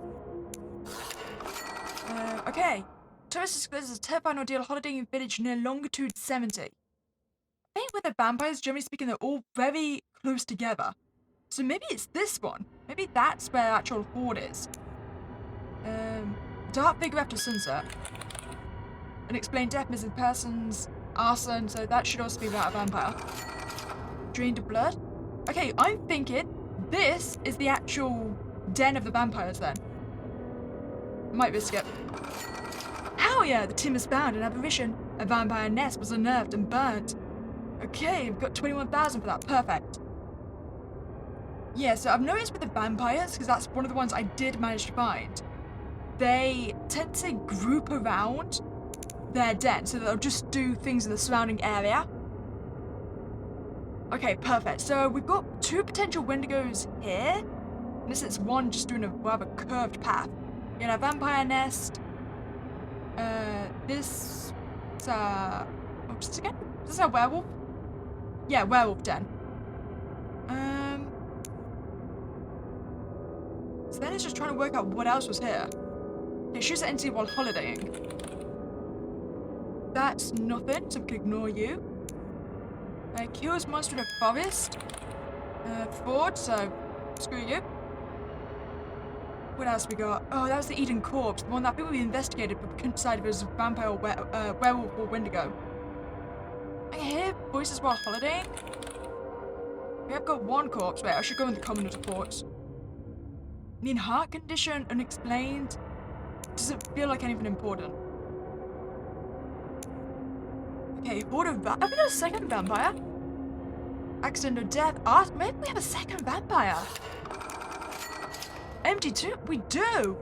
Okay. Tourist discloses a terrifying ordeal holidaying village near longitude 70. I think with the vampires, generally speaking, they're all very close together. So maybe it's this one. Maybe that's where the actual horde is. Dark figure after sunset. Unexplained death, missing persons, arson, so that should also be about a vampire. Drained of blood. Okay, I'm thinking this is the actual den of the vampires then. Might risk it. Hell yeah, the team has found an aberration. A vampire nest was unnerved and burnt. Okay, we've got 21,000 for that, perfect. Yeah, so I've noticed with the vampires, because that's one of the ones I did manage to find, they tend to group around their den, so they'll just do things in the surrounding area. Okay, perfect. So we've got 2 potential Wendigos here. And this is one just doing a rather curved path. You know, vampire nest. This is what's this again? Is this a werewolf? Yeah, werewolf den. So then it's just trying to work out what else was here. It shoots at entity while holidaying. That's nothing, so we can ignore you. Kills monster in a forest. Vods, so screw you. What else we got? Oh, that was the Eden corpse, the one that people investigated but couldn't decide if it was a vampire or werewolf or Wendigo. I can hear voices while holidaying. We have got 1 corpse. Wait, I should go in the commoner's reports. Mean heart condition, unexplained. Doesn't feel like anything important. Okay, horde of have we got a second vampire? Accident or death. Maybe we have a second vampire. Empty tomb? We do!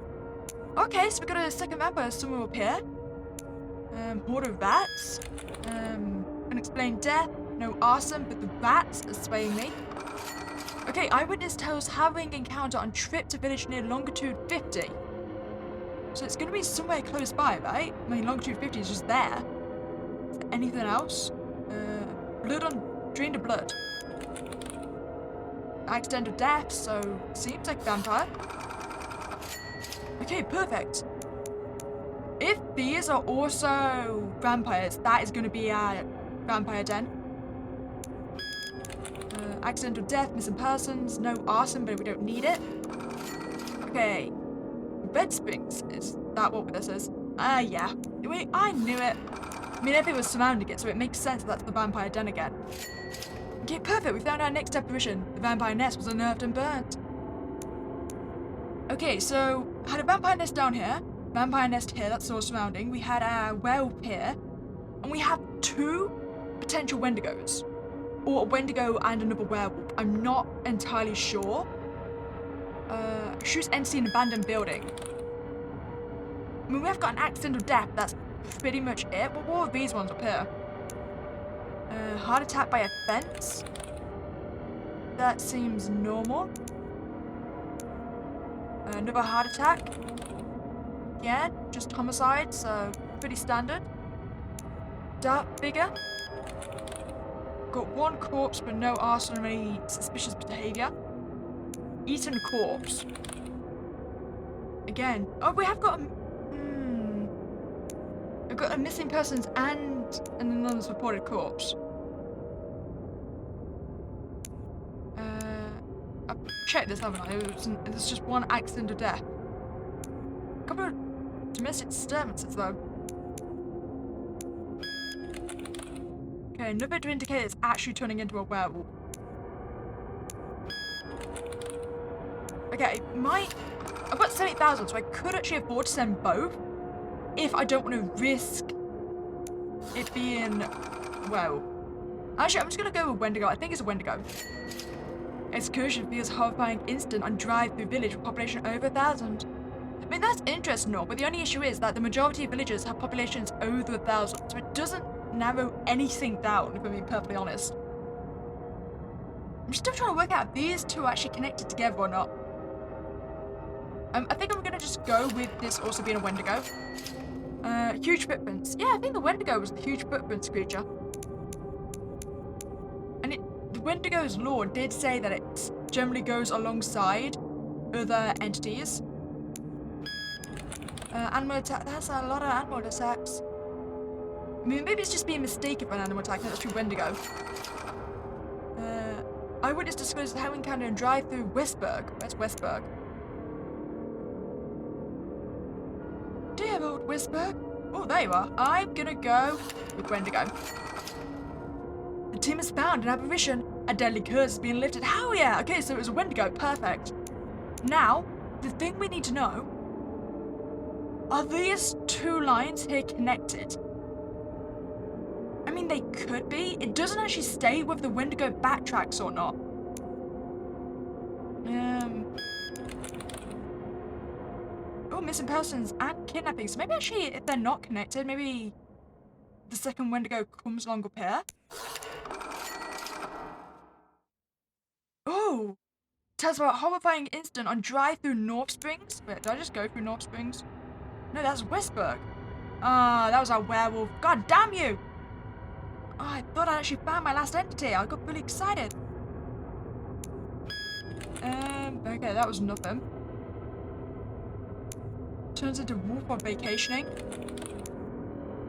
Okay, so we got a second vampire somewhere up here. Horde of rats. Unexplained death. No arson, but the rats are swaying me. Okay, eyewitness tells having encounter on trip to village near longitude 50. So it's going to be somewhere close by, right? I mean, longitude 50 is just there. Is there anything else? Blood on... drained of blood. Accidental death, so seems like vampire. Okay, perfect. If these are also vampires, that is going to be a vampire den. Accidental death, missing persons, no arson, but we don't need it. Okay. Bed springs, is that what this is? Yeah. I knew it. I mean, everything was surrounding it, so it makes sense that that's the vampire den again. Okay, perfect. We found our next apparition. The vampire nest was unnerved and burnt. Okay, so had a vampire nest down here, vampire nest here, that's all surrounding. We had a werewolf here, and we have 2 potential Wendigos. Or a Wendigo and another werewolf. I'm not entirely sure. Shoots entity in abandoned building. I mean, we have got an accidental death. That's pretty much it. But what are these ones up here? Heart attack by a fence. That seems normal. Another heart attack. Again, just homicide, so pretty standard. Dark figure. Got 1 corpse, but no arson or any suspicious behaviour. Eaten corpse. Again. Oh, we have got a... We've got a missing persons and an anonymous reported corpse. I've checked this, haven't I? There's just 1 accident or death. A couple of domestic disturbances, though. Okay, nothing to indicate it's actually turning into a werewolf. Okay, I've got 70,000, so I could actually afford to send both if I don't want to risk it being, well... Actually, I'm just going to go with Wendigo. I think it's a Wendigo. Excursion feels horrifying instant on drive through village with population over 1,000. I mean, that's interesting, but the only issue is that the majority of villages have populations over 1,000, so it doesn't narrow anything down, if I'm being perfectly honest. I'm still trying to work out if these 2 are actually connected together or not. I think I'm going to just go with this also being a Wendigo. Huge footprints. Yeah, I think the Wendigo was the huge footprints creature. And the Wendigo's lore did say that it's generally goes alongside other entities. Animal attack. That's a lot of animal attacks. I mean, maybe it's just being mistaken for an animal attack. That's true. Wendigo. Eyewitness disclosed how encounter and drive through Westburg. Where's Westburg? Dear old Westburg. Oh, there you are. I'm gonna go with Wendigo. The team has found an aberration. A deadly curse is being lifted. Hell yeah! Okay, so it was a Wendigo. Perfect. Now, the thing we need to know, are these two lines here connected? I mean, they could be. It doesn't actually state whether the Wendigo backtracks or not. Oh, missing persons and kidnappings. So maybe actually, if they're not connected, maybe the second Wendigo comes along up here. Oh! Tells about a horrifying incident on drive through North Springs. Wait, did I just go through North Springs? No, that's Westburg. Ah, that was our werewolf. God damn you! Oh, I thought I actually found my last entity. I got really excited. Okay, that was nothing. Turns into wolf on vacationing.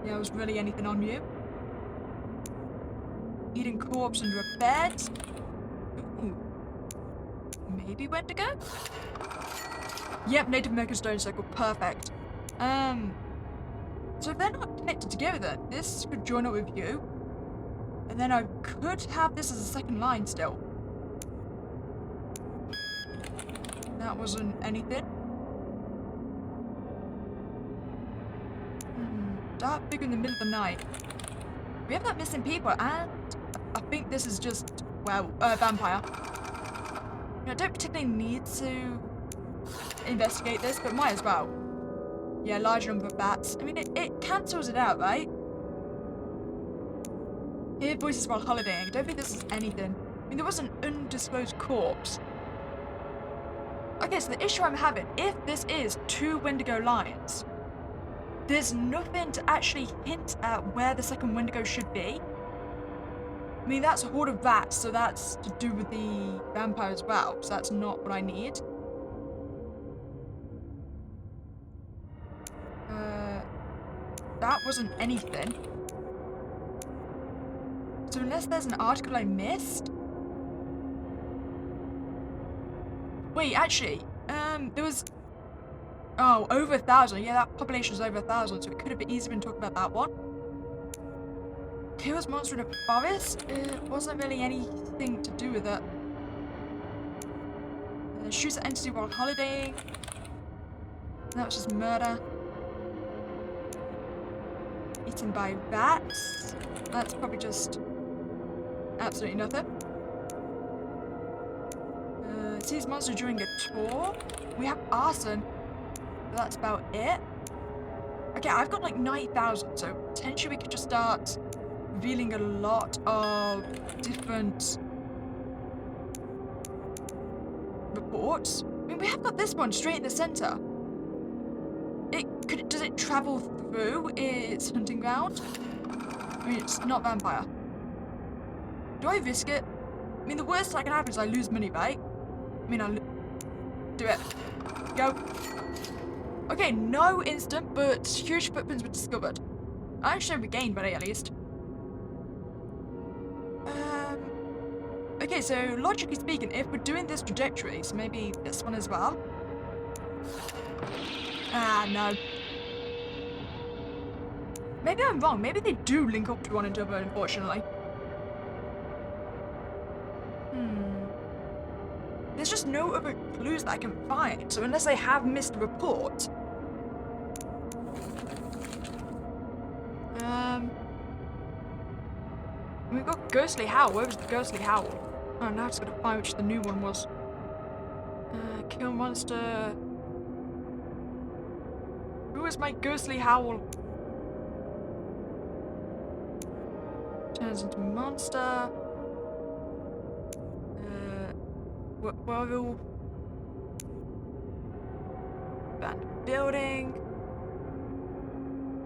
Yeah, was really anything on you. Eating corpse under a bed. Ooh. Maybe Wendigo? Yep, native American stone circle. Perfect. So if they're not connected together then, this could join up with you. And then I could have this as a second line still. That wasn't anything. Dark figure in the middle of the night. We have that missing people, and I think this is just, well, vampire. I don't particularly need to investigate this, but might as well. Yeah, large number of bats. I mean, it cancels it out, right? Hear voices while holidaying. I don't think this is anything. I mean, there was an undisclosed corpse. Okay, so the issue I'm having, if this is two Wendigo lines, there's nothing to actually hint at where the second Wendigo should be. I mean, that's a horde of bats, so that's to do with the vampire as well, so that's not what I need. That wasn't anything. So unless there's an article I missed? Wait, actually, there was... Oh, over 1,000. Yeah, that population was over 1,000, so it could have been easy been talking about that one. Kills monster in a forest? It wasn't really anything to do with it. Shoots an entity while holidaying. That was just murder. Eaten by bats. That's probably just absolutely nothing. Sees monster during a tour. We have arson. But that's about it. Okay, I've got like 90,000, so potentially we could just start revealing a lot of different reports. I mean, we have got this one straight in the center. Does it travel through its hunting ground? I mean, it's not vampire. Do I risk it? I mean, the worst that can happen is I lose money, right? I mean, I'll do it. Go. Okay, no instant, but huge footprints were discovered. I actually regained money at least. Okay, so logically speaking, if we're doing this trajectory, so maybe this one as well. Ah, no. Maybe I'm wrong. Maybe they do link up to one another, unfortunately. There's just no other clues that I can find, so unless I have missed a report... We've got Ghostly Howl. Where was the Ghostly Howl? Oh, now it's gotta find which the new one was. Kill monster... Who is my Ghostly Howl? Turns into monster. Werewolf. Abandoned building.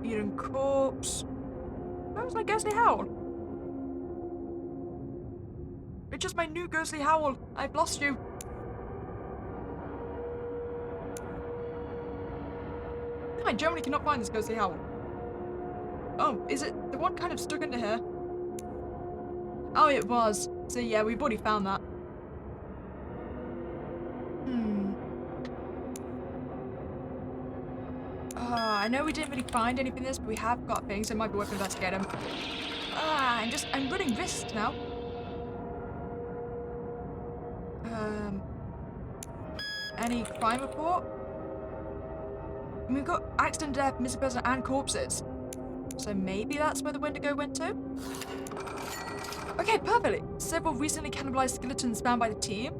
Eaten corpse. Where was my Ghostly Howl? It's just my new Ghostly Howl. I've lost you. I generally cannot find this ghostly howl. Oh, is it the one kind of stuck into here? Oh, it was. So yeah, we've already found that. I know we didn't really find anything in this, but we have got things, so it might be worth investigating. I'm running risks now. Any crime report? We've got accident, death, missing person, and corpses. So maybe that's where the Wendigo went to? Okay, perfectly. Several recently cannibalized skeletons found by the team.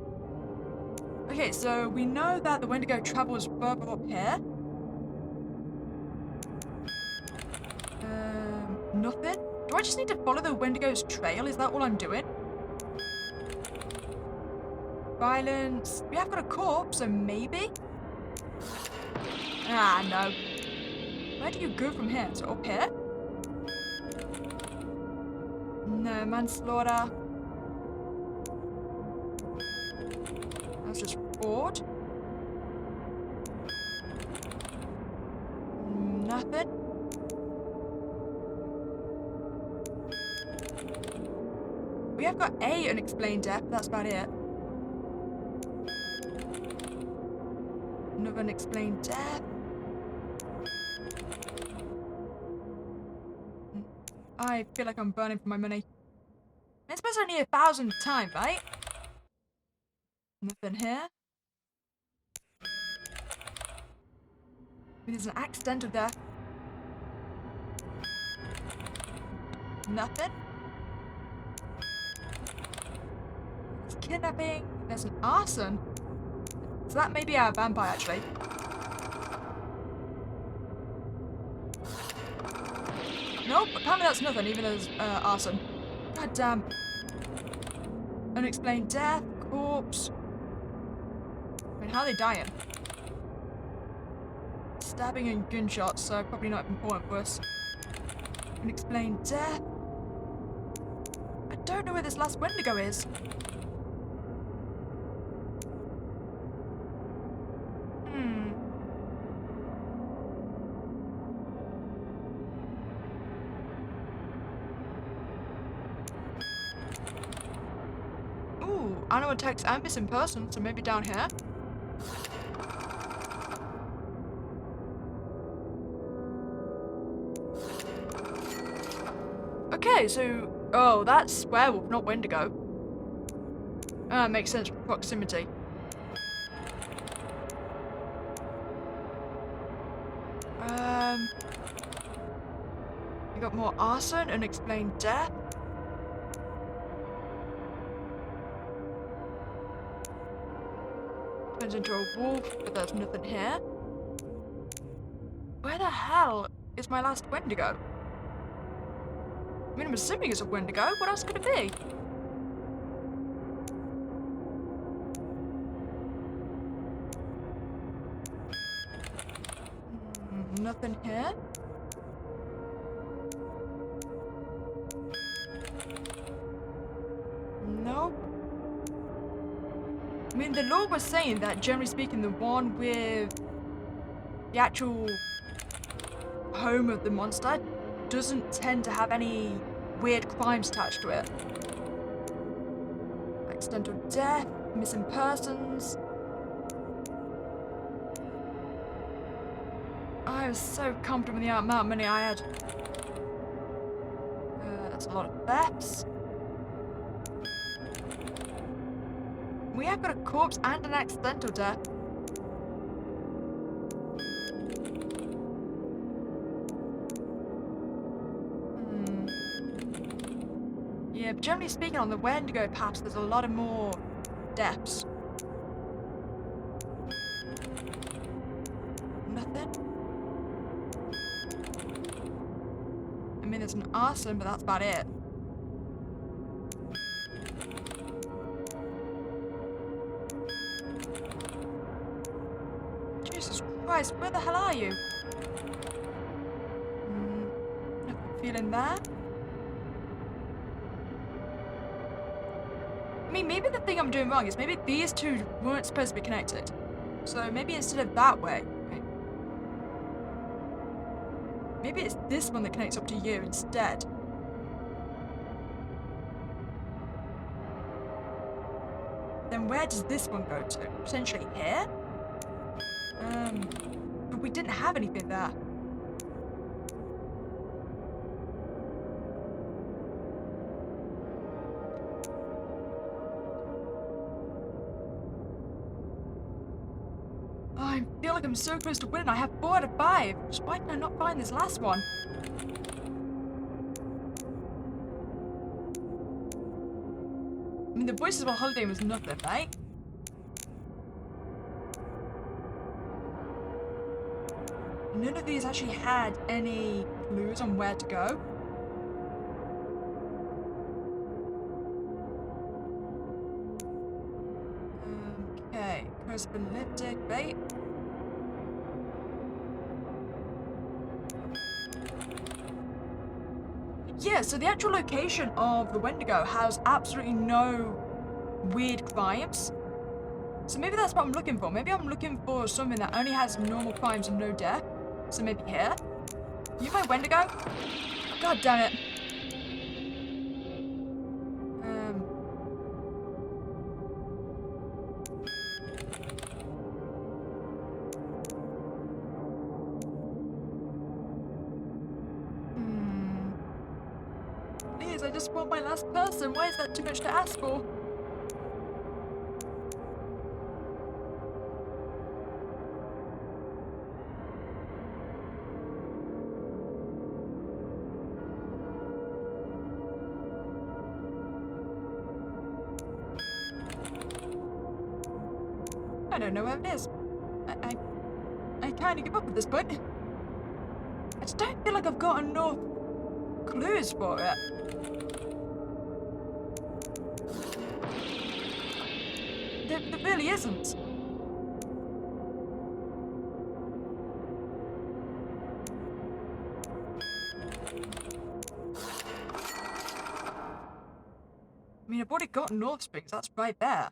Okay, so we know that the Wendigo travels further up here. Nothing? Do I just need to follow the Wendigo's trail? Is that all I'm doing? Violence. We have got a corpse, so maybe? Ah, no. Where do you go from here? So up here? No, manslaughter. That's just fraud. Nothing. We have got a unexplained death, but that's about it. Another unexplained death. I feel like I'm burning for my money. It's supposed to only 1,000 time, right? Nothing here. There's an accidental death. Nothing. There's kidnapping. There's an arson. So that may be our vampire, actually. Nope, apparently that's nothing, even though there's arson. God damn. Unexplained death, corpse. I mean, how are they dying? Stabbing and gunshots, so probably not important for us. Unexplained death. I don't know where this last Wendigo is. Ooh, animal attacks and missing person, so maybe down here. Okay, so... Oh, that's werewolf, not Wendigo. Makes sense for proximity. We got more arson, unexplained death. Turns into a wolf, but there's nothing here. Where the hell is my last Wendigo? I mean, I'm assuming it's a Wendigo. What else could it be? Nothing here. Nope. I mean, the lore was saying that, generally speaking, the one with the actual home of the monster doesn't tend to have any weird crimes attached to it. Accidental death, missing persons. I was so comfortable with the amount of money I had. That's a lot of thefts. We have got a corpse and an accidental death. Yeah, but generally speaking, on the Wendigo paths, there's a lot of more deaths. Nothing. I mean, there's an arson, but that's about it. Jesus Christ, where the hell are you? Nothing feeling there. I mean, maybe the thing I'm doing wrong is maybe these two weren't supposed to be connected. So maybe instead of that way. Maybe it's this one that connects up to you instead. Then where does this one go to? Potentially here? But we didn't have anything there. Oh, I feel like I'm so close to winning. I have 4 out of 5. Just why can I not find this last one? I mean, the Voices of a Holiday was nothing, right? None of these actually had any clues on where to go. Okay, Cosmolyptic bait. Yeah, so the actual location of the Wendigo has absolutely no weird crimes. So maybe that's what I'm looking for. Maybe I'm looking for something that only has normal crimes and no death. So maybe here? You my Wendigo? God damn it. Please, I just want my last person. Why is that too much to ask for? I don't know where it is. I kind of give up at this point. I just don't feel like I've got enough clues for it. There really isn't. I mean, I've already got North Springs, that's right there.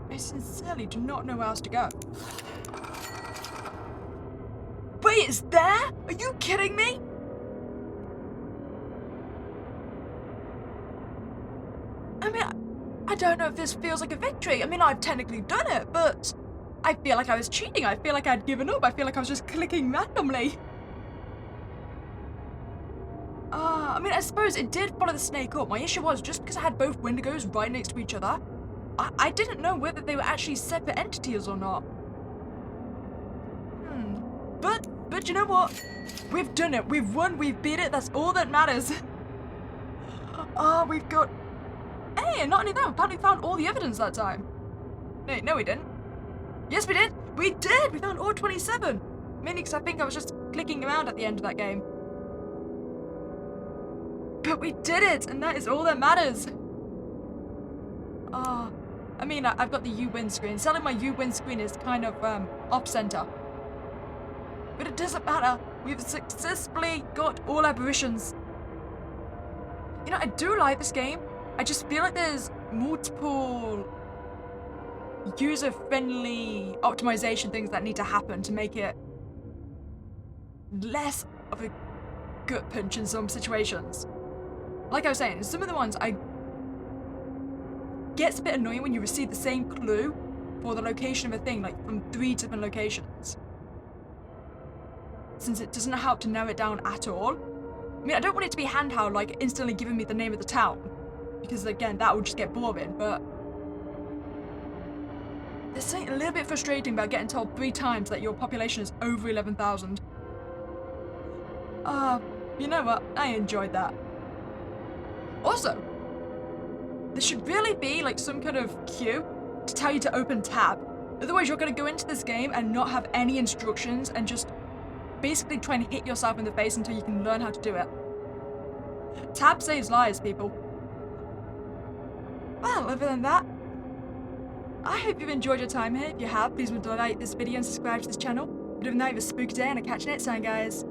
I sincerely do not know where else to go. Wait, it's there? Are you kidding me? I mean, I don't know if this feels like a victory. I mean, I've technically done it, but I feel like I was cheating. I feel like I'd given up. I feel like I was just clicking randomly. I mean, I suppose it did follow the snake up. My issue was just because I had both Wendigos right next to each other, I didn't know whether they were actually separate entities or not. But you know what? We've done it. We've won. We've beat it. That's all that matters. We've got... Hey, and not only that, we apparently found all the evidence that time. No, we didn't. Yes, we did. We did. We found all 27. Mainly because I think I was just clicking around at the end of that game. But we did it, and that is all that matters. I mean, I've got the U-Win screen. Selling my U-Win screen is kind of, off-center. But it doesn't matter. We've successfully got all Aberations. You know, I do like this game. I just feel like there's multiple user-friendly optimization things that need to happen to make it less of a gut punch in some situations. Like I was saying, some of the ones gets a bit annoying when you receive the same clue for the location of a thing, like from 3 different locations. Since it doesn't help to narrow it down at all. I mean, I don't want it to be handheld, like instantly giving me the name of the town. Because again, that would just get boring, but... There's something a little bit frustrating about getting told 3 times that your population is over 11,000. You know what? I enjoyed that. Also, there should really be like some kind of cue to tell you to open tab. Otherwise you're going to go into this game and not have any instructions and just basically try and hit yourself in the face until you can learn how to do it. Tab saves lives, people. Well, other than that, I hope you've enjoyed your time here. If you have, please remember to like this video and subscribe to this channel. But other than that, have a spooky day and I'll catch you next time, guys.